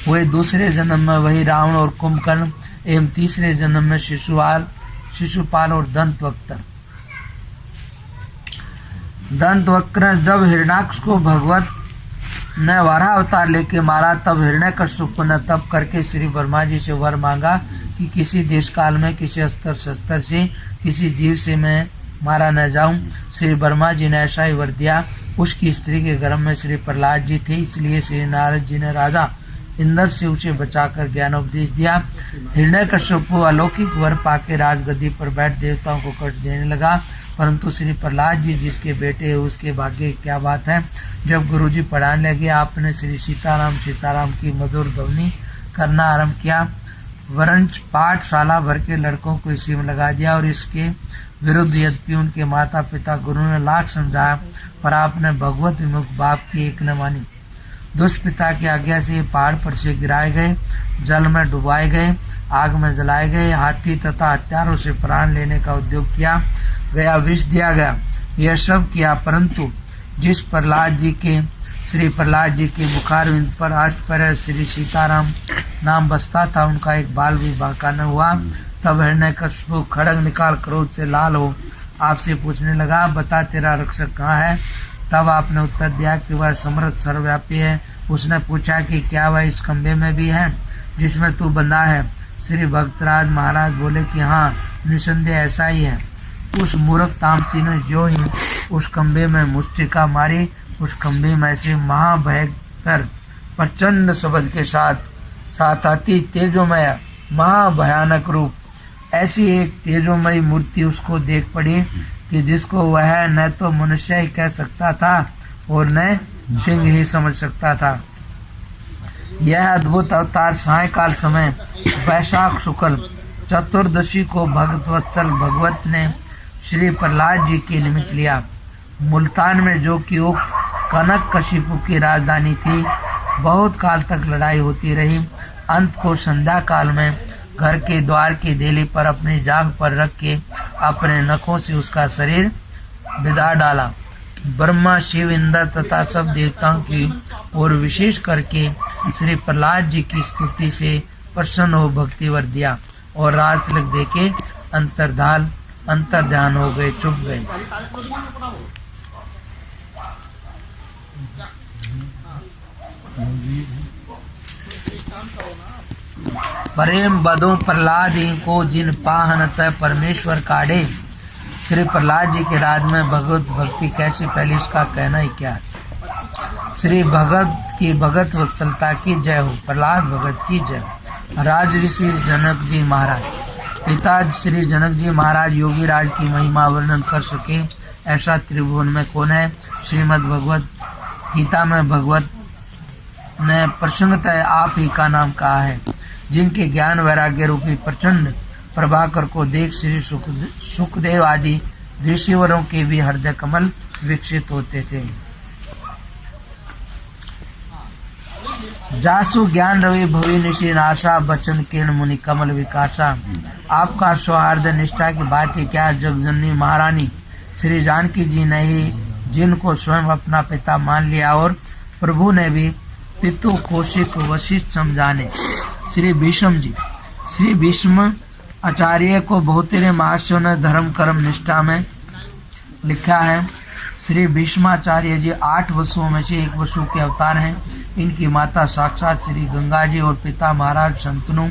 हुए, दूसरे जन्म में वही रावण और कुंभकर्ण एवं तीसरे जन्म में शिशुपाल और दंतवक्र। जब हिरण्याक्ष को भगवत ने वारा अवतार लेके मारा, तब हिरण्यकश्यप ने तप करके श्री ब्रह्मा जी से वर मांगा कि किसी देश काल में किसी अस्त्र शस्त्र से किसी जीव से मैं मारा न जाऊं। श्री ब्रह्मा जी ने ऐसा ही वर दिया। उसकी स्त्री के गर्भ में श्री प्रहलाद जी थे, इसलिए श्री नारद जी ने राजा इंद्र से उसे बचाकर ज्ञानोपदेश दिया। हिरण्यकश्यप अलौकिक वर पाके राजगद्दी पर बैठ देवताओं को कष्ट देने लगा, परंतु श्री प्रहलाद जी जिसके बेटे उसके भाग्य की क्या बात है। जब गुरुजी पढ़ाने लगे, आपने श्री सीताराम की मधुर ध्वनि करना आरंभ किया। वरंच पाठशाला भर के लड़कों को इसी में लगा दिया और इसके विरुद्ध यद्यपि उनके माता पिता गुरु ने लाख समझाया, पर आपने भगवत विमुख बाप की एक न मानी। दुष्पिता की आज्ञा से पहाड़ पर से गिराए गए, जल में डुबाए गए, आग में जलाए गए, हाथी तथा हत्यारों से प्राण लेने का उद्योग किया गया, विष दिया गया, यह सब किया। परंतु जिस श्री प्रहलाद जी के मुखारविंद पर अष्टप्रहर श्री सीताराम नाम बसता था, उनका एक बाल भी बांका न हुआ। तब हिरण्यकश्यप खड्ग निकाल क्रोध से लाल हो आपसे पूछने लगा, बता तेरा रक्षक कहाँ है? तब आपने उत्तर दिया कि वह समर्थ सर्वव्यापी है। उसने पूछा कि क्या वह इस खंबे में भी है जिसमें तू बंधा है? श्री भक्तराज महाराज बोले कि हाँ, निसंदेह ऐसा ही है। उस मूर्ख तामसी ने जो ही उस खंबे में मुष्टिका मारी, उस खंबे में से महाभयंकर प्रचंड शब्द के साथ अति तेजोमय महाभयानक रूप ऐसी एक तेजोमयी मूर्ति उसको देख पड़ी कि जिसको वह न तो मनुष्य ही कह सकता था और न सिंह ही समझ सकता था। यह अद्भुत अवतार सायकाल समय वैशाख शुक्ल चतुर्दशी को भक्तवत्सल भगवत ने श्री प्रहलाद जी के निमित्त लिया। मुल्तान में जो कि उक्त कनककशिपु की राजधानी थी, बहुत काल तक लड़ाई होती रही। अंत को संध्या काल में घर के द्वार की देली पर अपनी जांघ पर रख के अपने नखों से उसका शरीर बिदा डाला। ब्रह्मा, शिव, इंद्र तथा सब देवताओं की और विशेष करके श्री प्रहलाद जी की स्तुति से प्रसन्न हो भक्ति वर दिया और राज तिलक देके अंतर्ध्यान हो गए, चुप गए। प्रेम बदो प्रहलाद को जिन पाहन तय परमेश्वर काढ़े। श्री प्रहलाद जी के राज में भगवत भक्ति कैसे फैली, इसका कहना ही क्या है। श्री भगत की भगत वत्सलता की जय हो। प्रहलाद भगत की जय हो। राज ऋषि जनक जी महाराज, पिता श्री जनक जी महाराज योगी राज की महिमा वर्णन कर सके ऐसा त्रिभुवन में कौन है। श्रीमद् भगवत गीता में भगवत ने प्रसंगतः आप ही का नाम कहा है। जिनके ज्ञान वैराग्य रूपी प्रचंड प्रभाकर को देख श्री सुखदेव आदि ऋषिवरों के भी हृदय कमल विकसित होते थे। जासु ज्ञान रवि भवि निशि नाशा बचन किरण मुनि कमल विकासा। आपका सौहार्द निष्ठा की बात है क्या। जगजननी महारानी श्री जानकी जी ने ही जिनको स्वयं अपना पिता मान लिया और प्रभु ने भी पितु कौशिक वशिष्ठ समझाने। श्री भीष्म आचार्य को बहुतेरे महर्षियों ने धर्म कर्म निष्ठा में लिखा है। श्री भीष्माचार्य जी 8 वसुओं में से एक वसु के अवतार हैं। इनकी माता साक्षात श्री गंगा जी और पिता महाराज शंतनु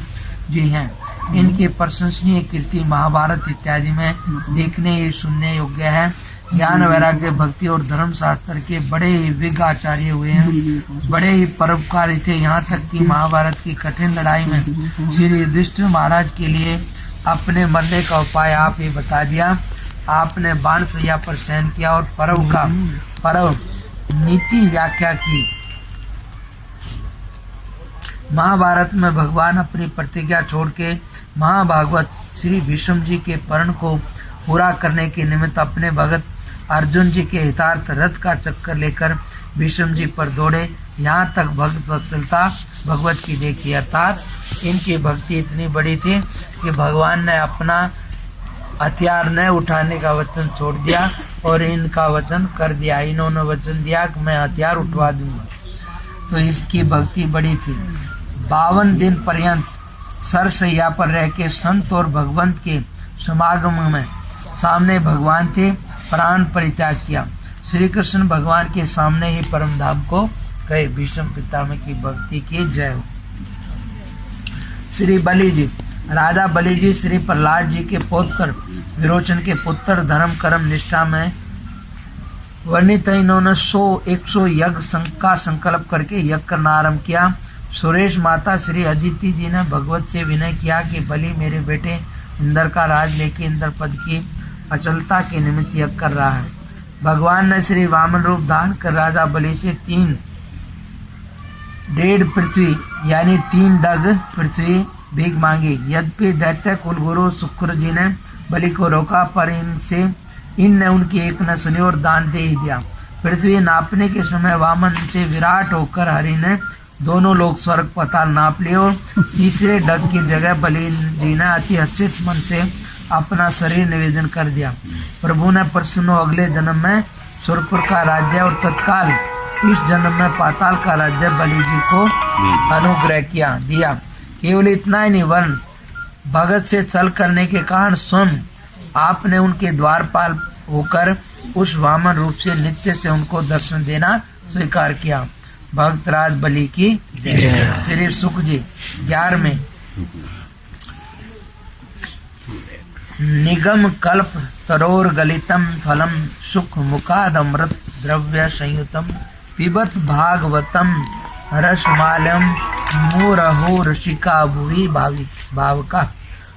जी हैं। इनकी प्रशंसनीय कीर्ति महाभारत इत्यादि में देखने ही सुनने योग्य है। ज्ञान वैराग्य भक्ति और धर्म शास्त्र के बड़े ही विज्ञ आचार्य हुए हैं। बड़े ही परोपकारी थे। यहाँ तक कि महाभारत की कठिन लड़ाई में श्री युधिष्ठिर महाराज के लिए अपने मरने का उपाय आप ही बता दिया। आपने बाण सैया पर शयन किया और परव नीति व्याख्या की। महाभारत में भगवान अपनी प्रतिज्ञा छोड़ के महाभागवत श्री भीष्म जी के परण को पूरा करने के निमित्त अपने भगत अर्जुन जी के हितार्थ रथ का चक्कर लेकर भीष्म जी पर दौड़े। यहाँ तक भक्त वत्सलता भगवत की देखी, अर्थात इनकी भक्ति इतनी बड़ी थी कि भगवान ने अपना हथियार न उठाने का वचन छोड़ दिया और इनका वचन कर दिया। इन्होंने वचन दिया कि मैं हथियार उठवा दूंगा, तो इसकी भक्ति बड़ी थी। 52 दिन पर्यंत सरसैया पर रह के संत और भगवंत के समागम में सामने भगवान थे, प्राण परित्याग किया। श्री कृष्ण भगवान के सामने ही परम धाम को गए। भीष्म पितामह की भक्ति की जय हो। श्री बलि जी, राजा बलि जी श्री प्रहलाद जी के पुत्र विरोचन के पुत्र, धर्म कर्म निष्ठा में वर्णित है। इन्होंने 100 यज्ञ का संकल्प करके यज्ञ करना आरम्भ किया। सुरेश माता श्री अदिति जी ने भगवत से विनय किया कि बलि मेरे बेटे इंद्र का राज लेके इंद्र पद की अचलता के निमित्त यज्ञ कर रहा है। भगवान ने श्री वामन रूप धारण कर राजा बलि से 3.5 पृथ्वी यानी 3 डग पृथ्वी भीख मांगी। यद्यपि दैत्य कुलगुरु शुक्र जी ने बलि को रोका, पर इनने उनकी एक न सुनी और दान दे ही दिया। पृथ्वी नापने के समय वामन से विराट होकर हरि ने दोनों लोग स्वर्ग पताल नाप लिए और तीसरे डग की जगह बलि जी ने अति हर्षित मन से अपना शरीर निवेदन कर दिया। प्रभु ने प्रसन्न हो अगले जन्म में सुरपुर का राज्य और तत्काल इस जन्म में पाताल का राज्य बलि जी को अनुग्रह दिया। केवल इतना ही नहीं, वर्ण भगत से छल करने के कारण स्वयं आपने उनके द्वारपाल होकर उस वामन रूप से नित्य से उनको दर्शन देना स्वीकार किया। भक्तराज बलि की जय। श्री सुख जी 11वें। निगम कल्प तरोर गलितम फलम सुख मुखाद अमृत द्रव्य संयुतम पिबत भागवतम रसमालयम मुरहो ऋषिका भुवि भावका।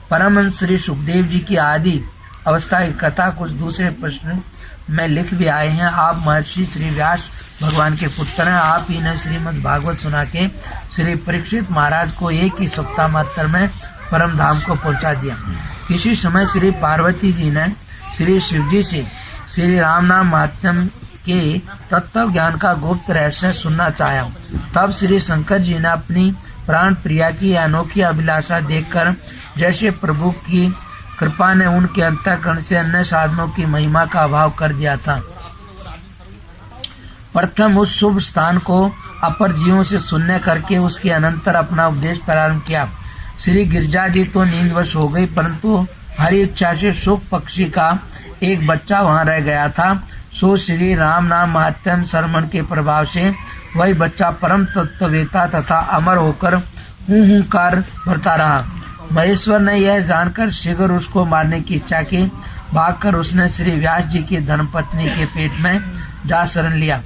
परमहंस श्री सुखदेव जी की आदि अवस्था की कथा कुछ दूसरे प्रश्न में लिख भी आए हैं। आप महर्षि श्री व्यास भगवान के पुत्र हैं। आप ही ने श्रीमद् भागवत सुना के श्री परीक्षित महाराज को एक ही सप्ताह मात्र में परम धाम को पहुंचा दिया। किसी समय श्री पार्वती जी ने श्री शिव जी से श्री राम नाम महात्म्य के तत्व ज्ञान का गुप्त रहस्य सुनना चाहा। तब श्री शंकर जी ने अपनी प्राण प्रिया की अनोखी अभिलाषा देखकर जैसे प्रभु की कृपा ने उनके अंतःकरण से अन्य साधनों की महिमा का अभाव कर दिया था, प्रथम उस शुभ स्थान को अपर जीवों से सुनने करके उसके अनंतर अपना उपदेश प्रारंभ किया। श्री गिरिजा जी तो नींदवश हो गई, परंतु हरी इच्छा से सुख पक्षी का एक बच्चा वहां रह गया था। सो श्री राम नाम महात्म्य श्रवण के प्रभाव से वही बच्चा परम तत्ववेता तथा अमर होकर हूँ कार भरता रहा। महेश्वर ने यह जानकर शीघ्र उसको मारने की इच्छा की। भागकर उसने श्री व्यास जी की धर्मपत्नी के पेट में जा शरण लिया।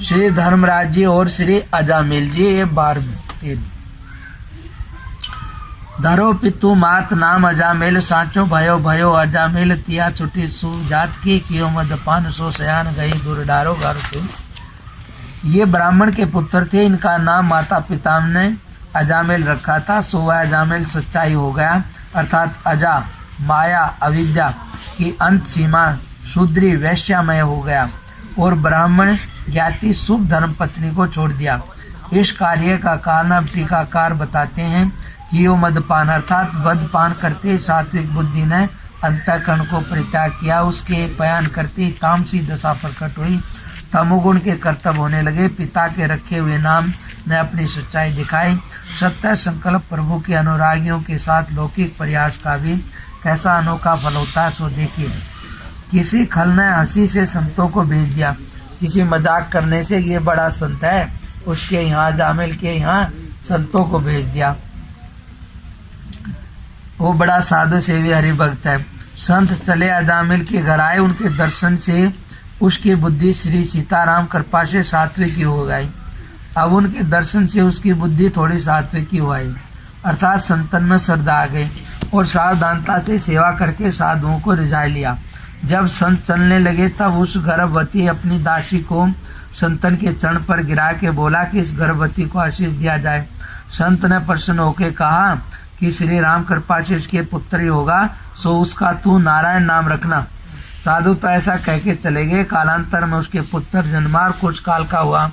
श्री धर्मराज जी और श्री अजामिल जी ये 12 धरो पितु मात नाम अजामिल सांचो भयो भयो अजामिल तिया छुटी सुजात की कियो मदपान सो सयान गई दुर्डारो गारो। ये ब्राह्मण के पुत्र थे। इनका नाम माता पिता ने अजामिल रखा था। सो वह अजामिल सच्चाई हो गया, अर्थात अजा माया अविद्या की अंत सीमा शूद्री वैश्यामय हो गया और ब्राह्मण ज्ञाति शुभ धर्म पत्नी को छोड़ दिया। इस कार्य का कारण अब टीकाकार बताते हैं कि यो मदपान अर्थात मदपान करते सात्विक बुद्धि ने अंतःकरण को परित्याग किया। उसके पयान करते तामसी दशा प्रकट हुई, तमोगुण के कर्तव्य होने लगे। पिता के रखे हुए नाम ने अपनी सच्चाई दिखाई। सत्य संकल्प प्रभु के अनुरागियों के साथ लौकिक प्रयास का भी कैसा अनोखा फल होता है सो देखिए। किसी खल ने हंसी से संतों को भेज दिया। किसी मजाक करने से ये बड़ा संत है, उसके यहाँ जामिल के यहाँ संतों को भेज दिया। वो बड़ा साधु सेवी हरिभक्त है। संत चले अजामिल के घर आए। उनके दर्शन से उसकी बुद्धि श्री सीताराम कृपा से सात्विकी हो गई। अब उनके दर्शन से उसकी बुद्धि थोड़ी सात्विकी हो आई, अर्थात संतन में श्रद्धा आ गई और सावधानता से सेवा करके साधुओं को रिझा लिया। जब संत चलने लगे तब उस गर्भवती अपनी दासी को संतन के चरण पर गिरा के बोला कि इस गर्भवती को आशीष दिया जाए। संत ने प्रसन्न होकर कहा कि श्री राम कृपा से इसके पुत्र ही होगा, सो उसका तू नारायण नाम रखना। साधु तो ऐसा कह के चले गए। कालांतर में उसके पुत्र जन्मा। कुछ काल का हुआ।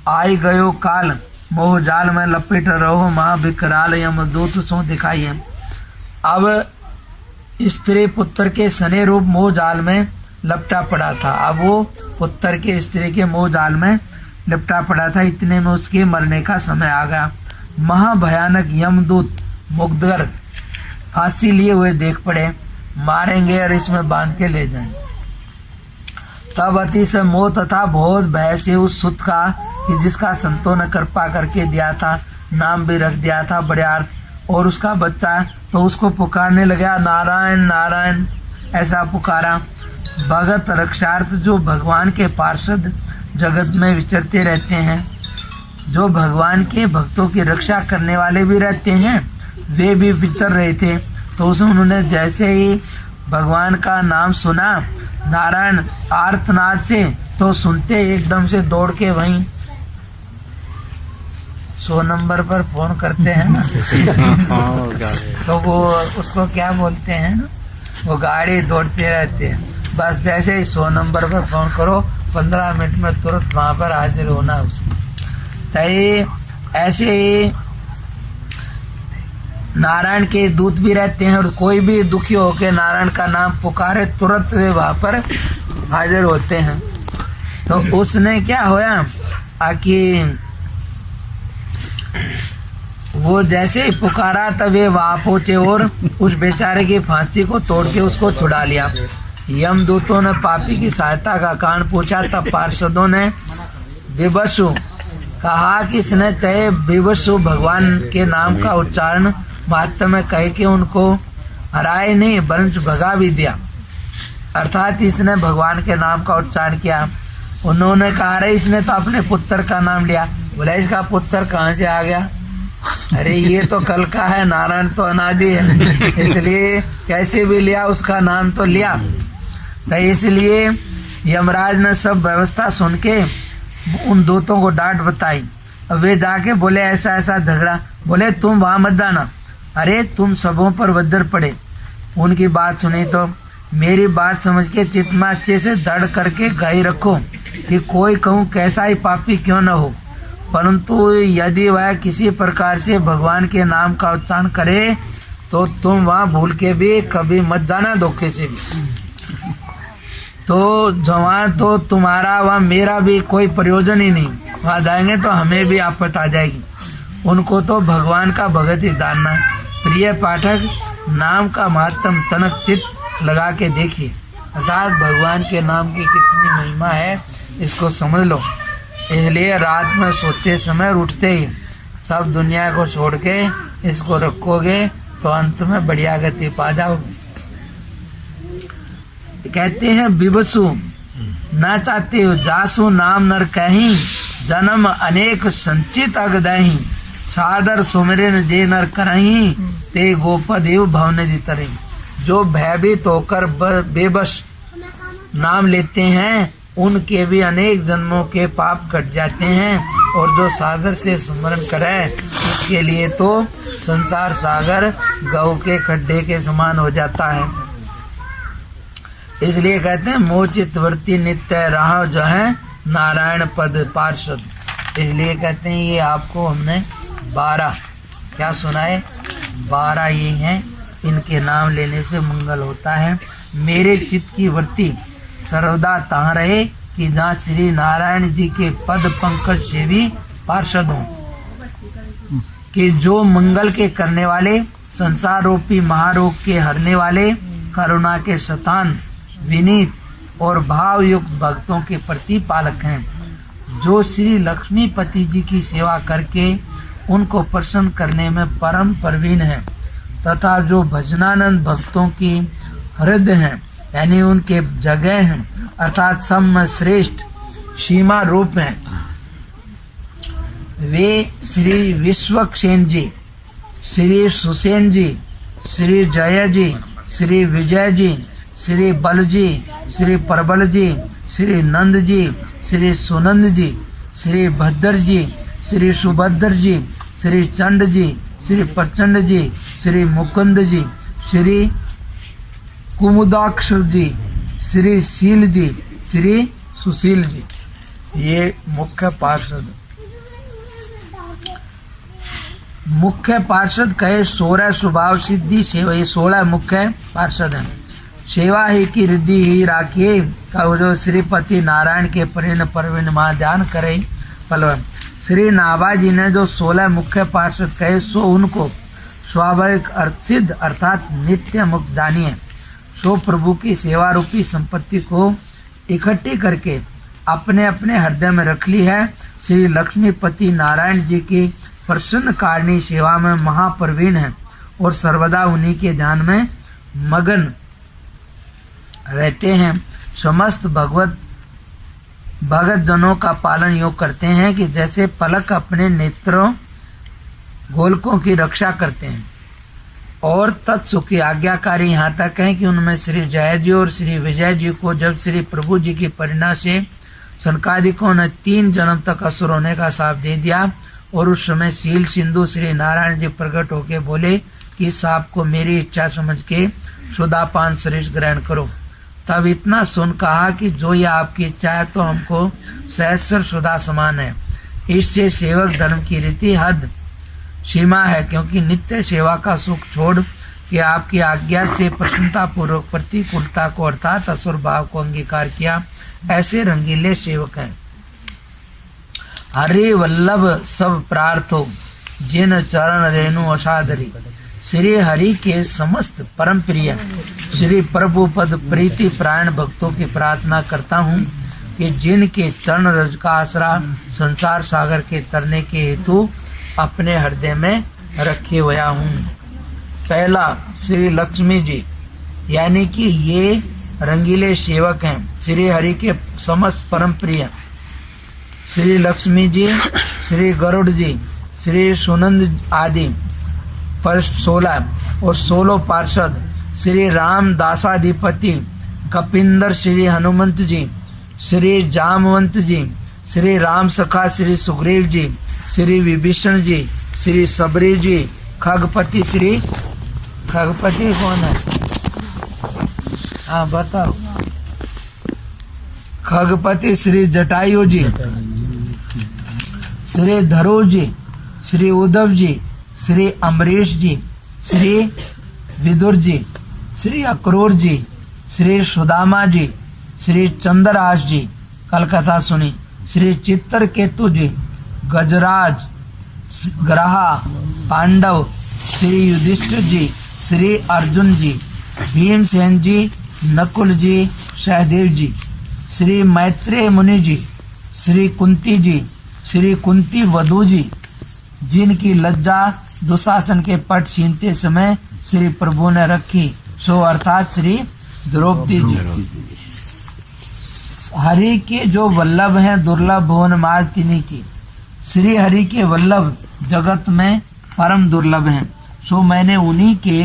आई गयो काल मोह जाल में लपेट रहो माँ विकराल यमदूत सो दिखाई है। अब स्त्री पुत्र के सने रूप मोह जाल में लपटा पड़ा था। अब वो पुत्र के स्त्री के मोह जाल में लपटा पड़ा था। इतने में उसके मरने का समय आ गया। महाभयानक यमदूत मुग्धर फांसी लिए हुए देख पड़े, मारेंगे और इसमें बांध के ले जाएं। तब अतिशय मोह तथा बहुत भय से उस सुत का कि जिसका संतों ने कृपा करके दिया था, नाम भी रख दिया था बड़्यार्थ, और उसका बच्चा तो उसको पुकारने लगा नारायण नारायण ऐसा पुकारा। भगत रक्षार्थ जो भगवान के पार्षद जगत में विचरते रहते हैं, जो भगवान के भक्तों की रक्षा करने वाले भी रहते हैं, वे भी विचर रहे थे। तो उसमें उन्होंने जैसे ही भगवान का नाम सुना नारायण आर्तनाद से, तो सुनते एकदम से दौड़ के वहीं 100 नंबर पर फोन करते हैं ना तो वो उसको क्या बोलते हैं ना, वो गाड़ी दौड़ते रहते हैं। बस जैसे ही 100 नंबर पर फोन करो 15 मिनट में तुरंत वहां पर हाजिर होना उसको। तो ऐसे ही नारायण के दूत भी रहते हैं, और कोई भी दुखी होकर नारायण का नाम पुकारे तुरंत वे वहां पर हाजिर होते हैं। तो उसने क्या होया कि वो जैसे ही पुकारा तब वहां पहुंचे और उस बेचारे की फांसी को तोड़ के उसको छुड़ा लिया। यमदूतों ने पापी की सहायता का कारण पूछा, तब पार्षदों ने विवशु कहा कि इसने चाहे विवशु भगवान के नाम का उच्चारण वास्तव में कहे कि उनको हराए नहीं वरंच भगा भी दिया, अर्थात इसने भगवान के नाम का उच्चारण किया। उन्होंने कहा, अरे इसने तो अपने पुत्र का नाम लिया। बोला, इसका पुत्र कहाँ से आ गया? अरे ये तो कल का है, नारायण तो अनादि है, इसलिए कैसे भी लिया उसका नाम तो लिया। तो इसलिए यमराज ने सब व्यवस्था सुन के उन दूतों को डांट बताई। वे जाके बोले, ऐसा ऐसा झगड़ा। बोले, तुम वहां मत जाना, अरे तुम सबों पर वज्र पड़े। उनकी बात सुनी तो मेरी बात समझ के चित्त में अच्छे से दृढ़ करके गाई रखो कि कोई कहूँ कैसा ही पापी क्यों न हो, परंतु यदि वह किसी प्रकार से भगवान के नाम का उच्चारण करे तो तुम वहाँ भूल के भी कभी मत जाना, धोखे से भी। तो जवान तो तुम्हारा वहाँ मेरा भी कोई प्रयोजन ही नहीं, वहाँ जाएंगे तो हमें भी आफत आ जाएगी। उनको तो भगवान का भगत ही जानना। प्रिय पाठक, नाम का महत्तम तनक चित्त लगा के देखिए, अर्थात भगवान के नाम की कितनी महिमा है इसको समझ लो। इसलिए रात में सोते समय उठते ही सब दुनिया को छोड़ के इसको रखोगे तो अंत में बढ़िया गति पा जाओगे। कहते हैं, विवसु ना चाहते हो जासु नाम नर कहीं, जन्म अनेक संचित अगदही, सादर सुमिरन जे नर करही, ते गोपदेव भवन दितरही। जो भयभीत होकर बेबस नाम लेते हैं उनके भी अनेक जन्मों के पाप कट जाते हैं, और जो सादर से स्मरण करे उसके लिए तो संसार सागर गऊ के खड्डे के समान हो जाता है। इसलिए कहते हैं, मोचित वर्ती नित्य राह जो है नारायण पद पार्षद। इसलिए कहते हैं, ये आपको हमने 12 क्या सुनाए, 12 ये हैं, इनके नाम लेने से मंगल होता है। मेरे चित्त की वृत्ति सर्वदा तहाँ रहे कि जहाँ श्री नारायण जी के पद पंकज से भी पार्षद हों, कि जो मंगल के करने वाले, संसार रूपी महारोग के हरने वाले, करुणा के शतान, विनीत और भाव युक्त भक्तों के प्रति पालक हैं, जो श्री लक्ष्मीपति जी की सेवा करके उनको प्रसन्न करने में परम प्रवीण हैं, तथा जो भजनानंद भक्तों की हृदय हैं, यानी उनके जगह हैं, अर्थात सब में श्रेष्ठ सीमा रूप हैं। वे श्री विश्वक्षेन जी, श्री सुसेन जी, श्री जय जी, श्री विजय जी, श्री बल जी, श्री प्रबल जी, श्री नंद जी, श्री सुनंद जी, श्री भद्र जी, श्री सुभद्र जी, श्री चंड जी, श्री प्रचंड जी, श्री मुकुंद जी, श्री कुमुदाक्ष जी, श्री शील जी, श्री सुशील जी, ये मुख्य पार्षद। मुख्य पार्षद कहे 16 स्वभाव सिद्धि सेवा, ये 16 मुख्य पार्षद हैं। सेवा ही की रिद्धि ही राखिए, कहो जो श्रीपति नारायण के परिण प्रवीण मां ध्यान करे पलवन। श्री नाभा जी ने जो 16 मुख्य पार्षद कहे सो उनको स्वाभाविक अर्थ सिद्ध अर्थात नित्य मुक्त जानिए। सो प्रभु की सेवा रूपी संपत्ति को इकट्ठी करके अपने अपने हृदय में रख ली है। श्री लक्ष्मीपति नारायण जी की प्रसन्न कारिणी सेवा में महाप्रवीण है और सर्वदा उन्हीं के ध्यान में मगन रहते हैं। समस्त भगत जनों का पालन योग करते हैं कि जैसे पलक अपने नेत्रों गोलकों की रक्षा करते हैं। और तत्सुख की आज्ञाकारी यहाँ तक है कि उनमें श्री जय जी और श्री विजय जी को जब श्री प्रभु जी की प्रेरणा से सनकादिकों ने 3 जन्म तक असुर होने का साप दे दिया, और उस समय शील सिंधु श्री नारायण जी प्रकट होके बोले कि सांप को मेरी इच्छा समझ के सुदापान सरिष ग्रहण करो। तब इतना सुन कहा कि जो ये आपकी इच्छा है तो हमको सहस्र सुधा समान है। इससे सेवक धर्म की रीति हद सीमा है, क्योंकि नित्य सेवा का सुख छोड़ के आपकी आज्ञा से प्रसन्नता पूर्वक प्रतिकूलता को अर्थात असुर भाव को अंगीकार किया, ऐसे रंगीले सेवक हैं। हरि वल्लभ सब प्रार्थो, जिन चरण रेणु असादरी। श्री हरि के समस्त परम प्रिय श्री प्रभु पद प्रीति प्राण भक्तों की प्रार्थना करता हूँ कि जिनके चरण रज का आसरा संसार सागर के तरने के हेतु अपने हृदय में रखे हुआ हूँ। पहला श्री लक्ष्मी जी, यानी कि ये रंगीले सेवक हैं श्री हरि के समस्त परम प्रिय श्री लक्ष्मी जी, श्री गरुड़ जी, श्री सुनंद आदि पर 16 और 16 पार्षद श्री राम दासाधिपति कपिंदर, श्री हनुमंत जी, श्री जामवंत जी, श्री राम सखा श्री सुग्रीव जी, श्री विभीषण जी, श्री सबरी जी, खगपति श्री खगपति कौन है? हाँ बताओ। खगपति श्री जटायु जी, श्री धरू जी, श्री उद्धव जी, श्री अम्बरीश जी, श्री विदुर जी, श्री अक्रूर जी, श्री सुदामा जी, श्री चंद्रहास जी, कल कथा सुनी, श्री चित्रकेतु जी, गजराज, ग्रहा, पांडव, श्री युधिष्ठिर जी, श्री अर्जुन जी, भीमसेन जी, नकुल जी, सहदेव जी, श्री मैत्रेय मुनि जी, श्री कुंती जी, श्री कुंती वधू जी, जिनकी लज्जा दुशासन के पट छीनते समय श्री प्रभु ने रखी, सो अर्थात श्री द्रौपदी जी। हरि के जो वल्लभ हैं दुर्लभ भुवन मार तिन्हीं की। श्री हरि के वल्लभ जगत में परम दुर्लभ हैं, सो मैंने उन्हीं के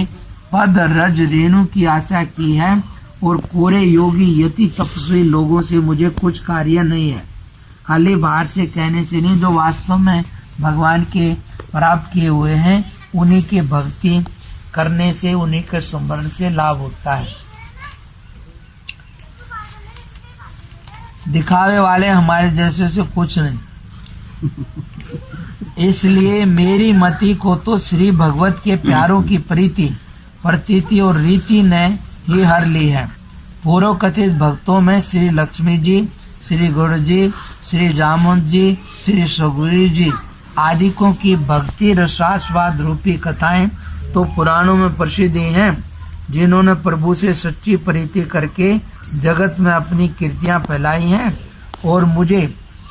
पद रज रेणु की आशा की है और कोरे योगी यति तपस्वी लोगों से मुझे कुछ कार्य नहीं है। खाली बाहर से कहने से नहीं, जो वास्तव में भगवान के प्राप्त किए हुए हैं उन्हीं के भक्ति करने से, उन्हीं के स्मरण से लाभ होता है। दिखावे वाले हमारे जैसे से कुछ नहीं। इसलिए मेरी मति को तो श्री भगवत के प्यारों की प्रीति, प्रतीति और रीति ने ही हर ली है। पूर्व कथित भक्तों में श्री लक्ष्मी जी, श्री गुरु जी, श्री जामवंत जी, श्री सुग्रीव जी आदिकों की भक्ति रसास्वाद रूपी कथाएं तो पुराणों में प्रसिद्ध हैं, जिन्होंने प्रभु से सच्ची प्रीति करके जगत में अपनी कीर्तियां फैलाई हैं और मुझे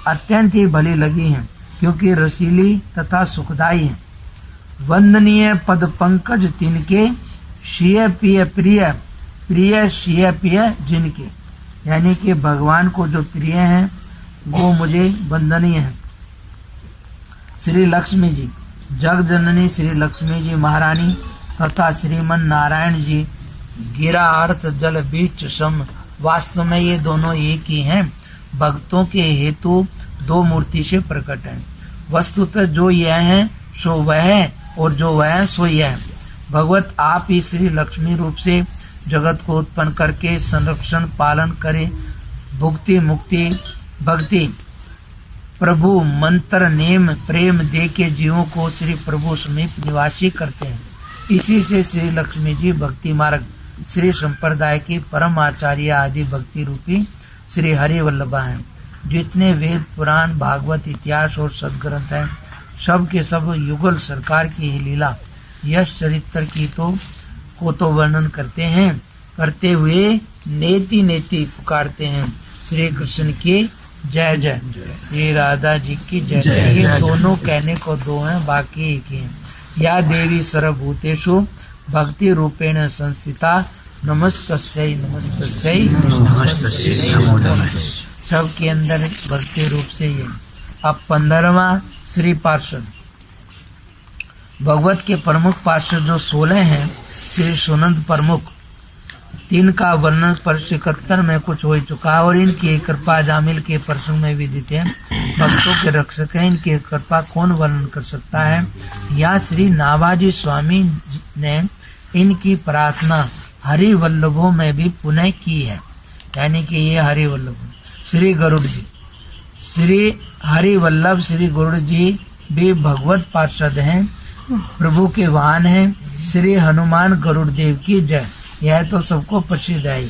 अत्यंत ही भली लगी हैं, क्योंकि रसीली तथा सुखदायी हैं। वंदनीय पद पंकज तिनके, शिय पिय प्रिय, प्रिय शिय पिय जिनके, यानी कि भगवान को जो प्रिय हैं वो मुझे वंदनीय है। श्री लक्ष्मी जी, जग जननी श्री लक्ष्मी जी महारानी तथा श्रीमन नारायण जी गिरा अर्थ जल बीच सम, वास्तव में ये दोनों एक ही हैं। भक्तों के हेतु दो मूर्ति से प्रकट है। वस्तुतः जो यह है सो वह है और जो वह है सो यह है। भगवत आप ही श्री लक्ष्मी रूप से जगत को उत्पन्न करके संरक्षण पालन करे, भुक्ति मुक्ति भक्ति प्रभु मंत्र नेम प्रेम दे के जीवों को श्री प्रभु समीप निवासी करते हैं। इसी से श्री लक्ष्मी जी भक्ति मार्ग श्री संप्रदाय की परम आचार्य आदि भक्ति रूपी श्री हरि वल्लभा हैं। जितने वेद पुराण भागवत इतिहास और सदग्रंथ हैं, सब के सब युगल सरकार की ही लीला यश चरित्र की को तो वर्णन करते हैं, करते हुए नेति नेति पुकारते हैं श्री कृष्ण की जय जय, श्री राधा जी की जय जय। ये दोनों कहने को दो हैं, बाकी एक ही हैं। या देवी सर्वभूतेषु भक्ति रूपेण संस्थिता, नमस्तस्यै नमस्तस्यै नमस्तस्यै। सबके अंदर भक्ति रूप से ये। अब 15वां श्री पार्षद। भगवत के प्रमुख पार्षद जो 16 हैं, श्री सुनंद प्रमुख, 3 का वर्णन पर 71 में कुछ हो चुका है और इनकी कृपा जामिल के प्रसंग में विदित है। भक्तों के रक्षक हैं, इनकी कृपा कौन वर्णन कर सकता है। या श्री नाभाजी स्वामी ने इनकी प्रार्थना हरि वल्लभों में भी पुनः की है, यानी कि ये हरि वल्लभ। श्री गरुड़ जी, श्री हरि वल्लभ श्री गरुड़ जी भी भगवत पार्षद हैं, प्रभु के वाहन हैं। श्री हनुमान गरुड़ देव की जय, यह तो सबको प्रसिद्ध है।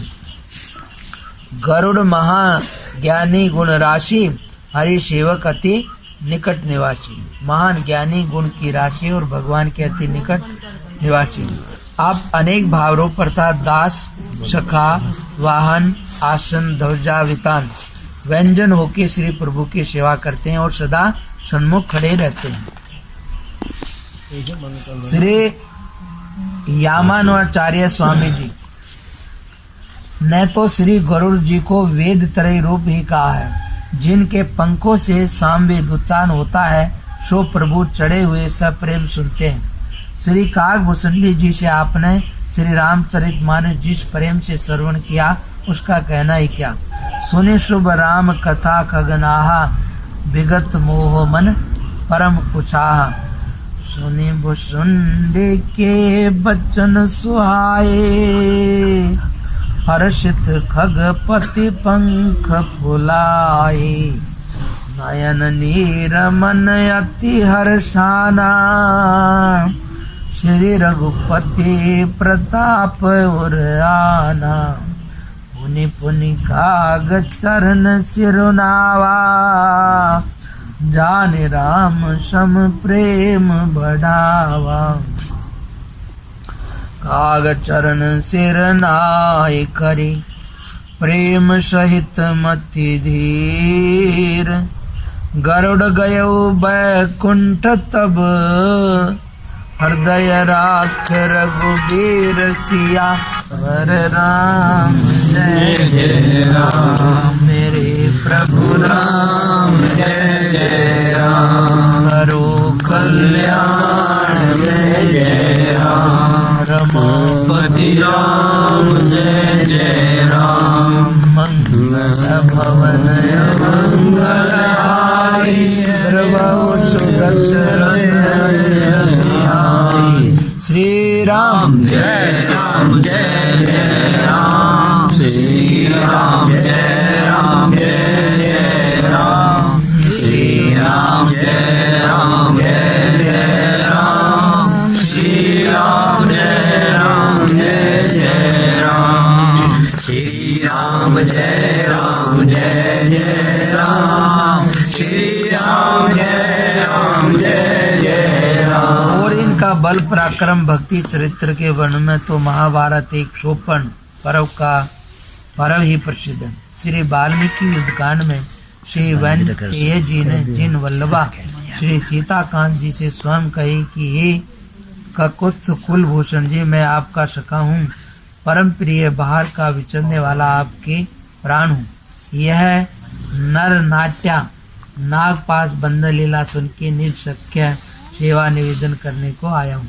गरुड़ महाज्ञानी गुण राशि, हरि सेवक अति निकट निवासी, महान ज्ञानी, गुण की राशि और भगवान के अति निकट निवासी। आप अनेक भावरों अर्थात दास, सखा, वाहन, आसन, ध्वजा, वितान, व्यंजन होके श्री प्रभु की सेवा करते हैं और सदा सन्मुख खड़े रहते हैं। श्री यामानवाचार्य स्वामी जी ने तो श्री गरुड़ जी को वेद त्रय रूप ही कहा है। जिनके पंखों से सामवेद उच्चारण होता है सो प्रभु चढ़े हुए सब प्रेम सुनते हैं। श्री काकभूषणी जी से आपने श्री रामचरितमानस जिस प्रेम से श्रवण किया उसका कहना ही क्या। सुने शुभ राम कथा खगनाहा, विगत मोह मन परम कुचाहा। सुने भूषुंडी के बचन सुहाए, हर्षित खगपति पंख फुलाए। नयन नीरमन अति हर्षाना, श्री रघुपति प्रताप उराना। पुनि पुनि काग चरण सिरुनावा, जाने राम सम प्रेम बढ़ावा। काग चरण सिर नाय करी, प्रेम सहित मति धीर। गरुड़ गयो बैकुंठ तब, हृदय राख रघुबीर सिया। वर राम जय जय राम, मेरे प्रभु राम जय जय राम। करो कल्याण जय जय राम, रमापति राम जय जय राम। मंगल भवन मंगलहारी, सर्वोच्च श्री राम जय राम जय जय राम। श्री राम जय राम जय जय राम। श्री राम जय राम जय जय राम। श्री राम जय राम जय जय राम। श्री राम जय राम जय जय राम। श्री राम जय राम जय जय राम। और इनका बल पराक्रम भक्ति चरित्र के वर्णन में तो महाभारत एक सोपन पर्व ही प्रसिद्ध है। श्री वाल्मीकि युद्धकांड में श्री वैनतेय जी ने जिन वल्लभा श्री सीताकांत जी से स्वयं कही कि हे ककुत्स कुलभूषण जी, मैं आपका सखा हूँ, परम प्रिय बाहर का विचरने वाला आपके प्राण हूँ। यह नर नाट्या नागपाश बंद लीला सुन के निसख्य सेवा निवेदन करने को आया हूँ।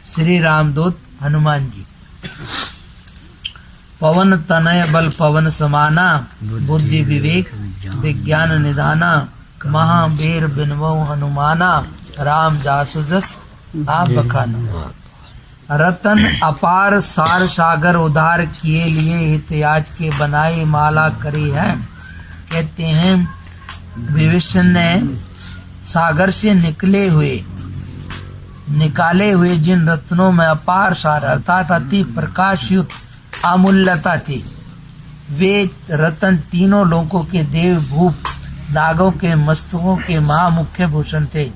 श्री रामदूत हनुमान जी। पवन तनय बल पवन समाना, बुद्धि विवेक विज्ञान निधाना। महावीर बिनवो हनुमाना, राम जासु जस आप बखाना। रतन अपार सार सागर उधार किए लिए हितयाज के बनाई माला करी है। कहते हैं विभीषण ने सागर से निकाले हुए जिन रत्नों में अपार सार अर्थात अति प्रकाशयुक्त अमूल्यता थी, वे रतन तीनों लोगों के देव भूप नागों के मस्तकों के महामुख्य भूषण थे।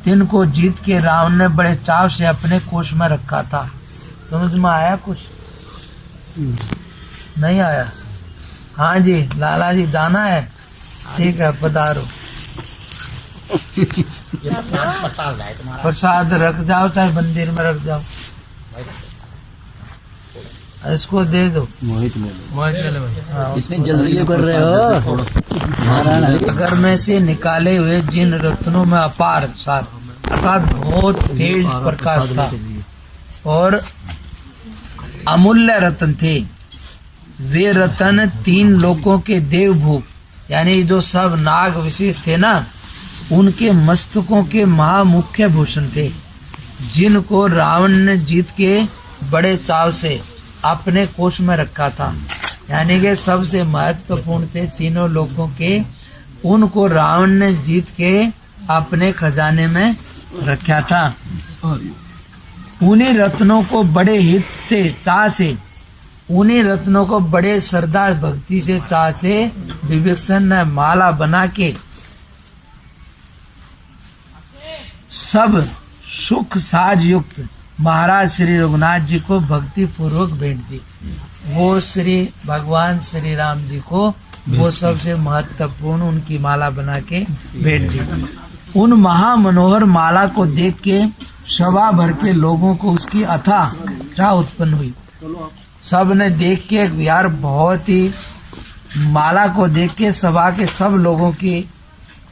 तिनको जीत के रावण ने बड़े चाव से अपने कोष में रखा था। समझ में आया कुछ? नहीं आया? हाँ जी लाला जी जाना है, ठीक है पधारो। प्रसाद रख जाओ, चाहे मंदिर में रख जाओ, इसको दे दो। मोहित ले लो। इसमें जल्दी क्यों कर रहे हो? सागर में से निकाले हुए जिन रत्नों में अपार सार अर्थात बहुत तेज प्रकाश था और अमूल्य रत्न थे, वे रत्न तीन लोकों के देवभूप यानी जो सब नाग विशेष थे ना, उनके मस्तकों के महामुख्य भूषण थे, जिनको रावण ने जीत के बड़े चाव से अपने कोष में रखा था। यानी कि सबसे महत्वपूर्ण थे तीनों लोगों के, उनको रावण ने जीत के अपने खजाने में रखा था। उन्हीं रत्नों को बड़े हित से चाह से, उन्हीं रत्नों को बड़े श्रद्धा भक्ति से चाह से विभीषण ने माला बना के सब सुख साज युक्त महाराज श्री रघुनाथ जी को भक्ति पूर्वक भेंट दी। वो श्री भगवान श्री राम जी को वो सबसे महत्वपूर्ण उनकी माला बना के भेंट दी। उन महामनोहर माला को देख के सभा भर के लोगों को उसकी अथाह चाह उत्पन्न हुई। सब ने देख के यार बहुत ही माला को देख के सभा के सब लोगों की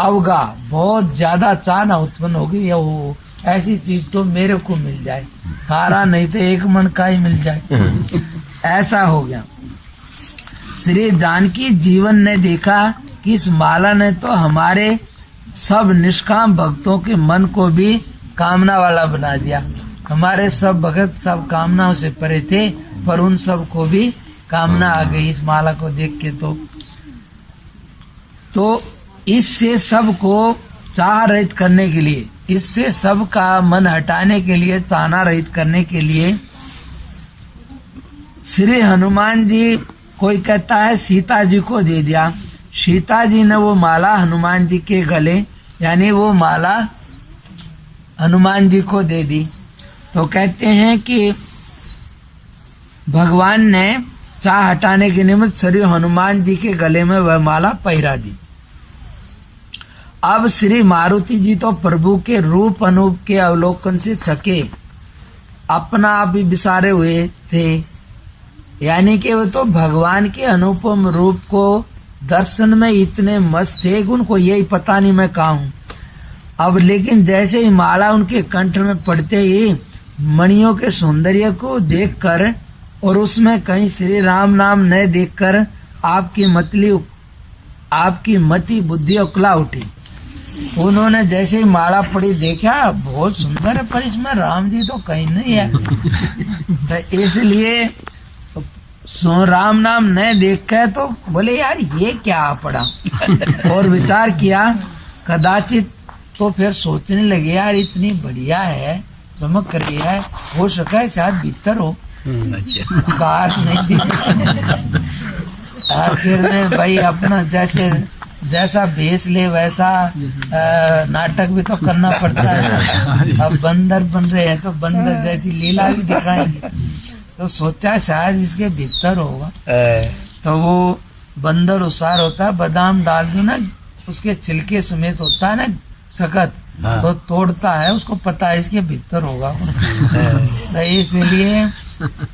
अवगा बहुत ज्यादा चाहना उत्पन्न होगी। या वो ऐसी चीज तो मेरे को मिल जाए, सारा नहीं तो एक मन का ही मिल जाए, ऐसा हो गया। श्री जानकी जीवन ने देखा कि इस माला ने तो हमारे सब निष्काम भक्तों के मन को भी कामना वाला बना दिया। हमारे सब भगत सब कामनाओं से परे थे, पर उन सब को भी कामना आ गई इस माला को देख के। तो इससे सबको चाह रहित करने के लिए, इससे सबका मन हटाने के लिए, चाहना रहित करने के लिए श्री हनुमान जी, कोई कहता है सीता जी को दे दिया। सीता जी ने वो माला हनुमान जी के गले, यानी वो माला हनुमान जी को दे दी। तो कहते हैं कि भगवान ने चाह हटाने के निमित्त श्री हनुमान जी के गले में वह माला पहिरा दी। अब श्री मारुति जी तो प्रभु के रूप अनूप के अवलोकन से छके, अपना आप भी विसारे हुए थे। यानी कि वो तो भगवान के अनुपम रूप को दर्शन में इतने मस्त थे कि उनको यही पता नहीं मैं कहाँ हूँ। अब लेकिन जैसे ही माला उनके कंठ में पड़ते ही मणियों के सौंदर्य को देखकर और उसमें कहीं श्री राम नाम न देखकर आपकी मति बुद्धि उकला उठी। उन्होंने जैसे ही माला पड़ी देखा बहुत सुंदर है, पर इसमें राम जी तो कहीं नहीं है। तो इसलिए राम नाम न देख कर तो बोले यार ये क्या पड़ा, और विचार किया कदाचित। तो फिर सोचने लगे यार इतनी बढ़िया है, चमक रही है, हो सका है शायद भीतर हो, बाहर नहीं दिख। आखिर में भाई अपना जैसा भेस ले वैसा नाटक भी तो करना पड़ता है। अब बंदर बन रहे हैं तो बंदर जैसी लीला भी दिखाएंगे। तो सोचा शायद इसके भीतर होगा। तो वो बंदर उसार होता है, बादाम डाल दो ना, उसके छिलके समेत होता है ना सख्त, तो तोड़ता है, उसको पता है इसके भीतर होगा। तो इसलिए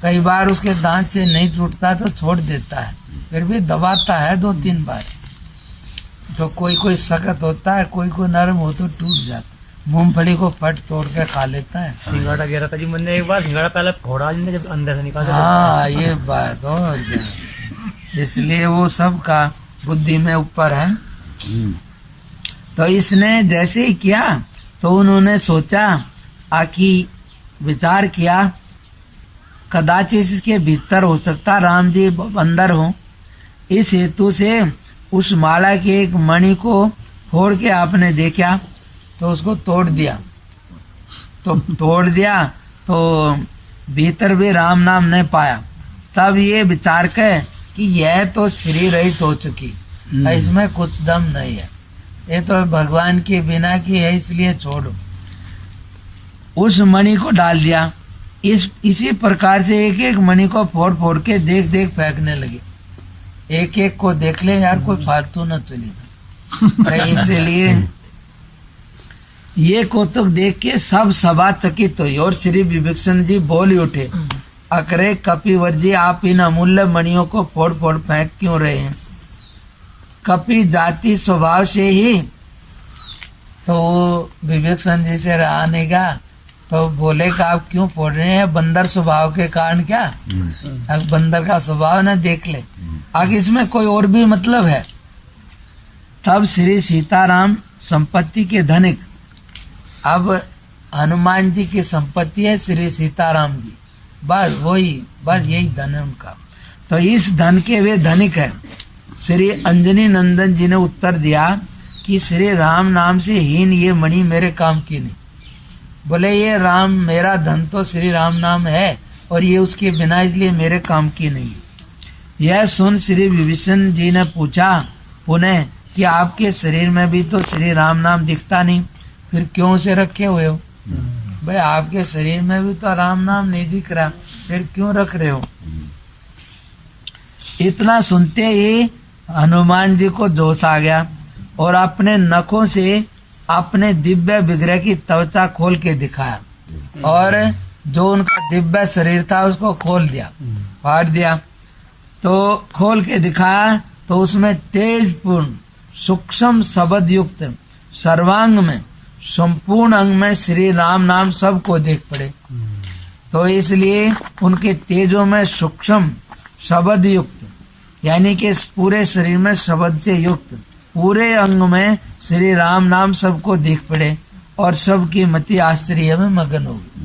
कई बार उसके दांत से नहीं टूटता तो छोड़ देता है, फिर भी दबाता है 2-3 बार। तो कोई सख्त होता है, कोई नरम हो तो टूट जाता। मूंगफली को फट तोड़ के खा लेता है। सिंगाड़ा गिरा था जी, मैंने एक बार सिंगाड़ा पहले फोड़ा जब अंदर से निकाला। हाँ ये बात हो, इसलिए वो सब का बुद्धि में ऊपर है। तो इसने जैसे ही किया तो उन्होंने सोचा आखि विचार किया कदाचित इसके भीतर हो सकता राम जी अंदर हो। इस हेतु से उस माला के एक मणि को फोड़ के आपने देखा तो उसको तोड़ दिया। तो भीतर भी राम नाम नहीं पाया। तब ये विचार कर कि यह तो श्री रहित हो चुकी, इसमें कुछ दम नहीं है, ये तो भगवान के बिना की है, इसलिए छोड़ो। उस मणि को डाल दिया। इसी प्रकार से एक एक मणि को फोड़ फोड़ के देख फेंकने लगे। एक एक को देख ले यार, कोई फालतू न चली। इसलिए ये कौतुक देख के सब सभा चकित हुई और श्री विभीषण जी बोल उठे, अकरे कपिवर जी, आप इन अमूल्य मणियों को फोड़ फोड़ फेंक क्यों रहे हैं? कपि जाति स्वभाव से ही। तो विभीषण जी से रहा नहीं गा, तो बोले कि आप क्यों फोड़ रहे हैं? बंदर स्वभाव के कारण क्या? बंदर का स्वभाव न देख ले, आगे इसमें कोई और भी मतलब है। तब श्री सीताराम संपत्ति के धनिक, अब हनुमान जी की संपत्ति है श्री सीताराम जी, बस यही धन है उनका। तो इस धन के वे धनिक है। श्री अंजनी नंदन जी ने उत्तर दिया कि श्री राम नाम से हीन ये मणि मेरे काम की नहीं। बोले ये राम, मेरा धन तो श्री राम नाम है और ये उसके बिना इसलिए मेरे काम की नहीं। यह सुन श्री विभीषण जी ने पूछा पुनः कि आपके शरीर में भी तो श्री राम नाम दिखता नहीं, फिर क्यों से रखे हुए हो? भाई आपके शरीर में भी तो राम नाम नहीं दिख रहा, फिर क्यों रख रहे हो? इतना सुनते ही हनुमान जी को जोश आ गया और अपने नखों से अपने दिव्य विग्रह की त्वचा खोल के दिखाया और जो उनका दिव्य शरीर था उसको खोल दिया, फाड़ दिया। तो खोल के दिखाया तो उसमें तेजपूर्ण सूक्ष्म शब्द युक्त सर्वांग में संपूर्ण अंग में श्री राम नाम सबको देख पड़े। तो इसलिए उनके तेजों में सूक्ष्म शब्द युक्त यानी कि पूरे शरीर में शब्द से युक्त पूरे अंग में श्री राम नाम सबको देख पड़े और सबकी मति आश्चर्य में मगन हो गई।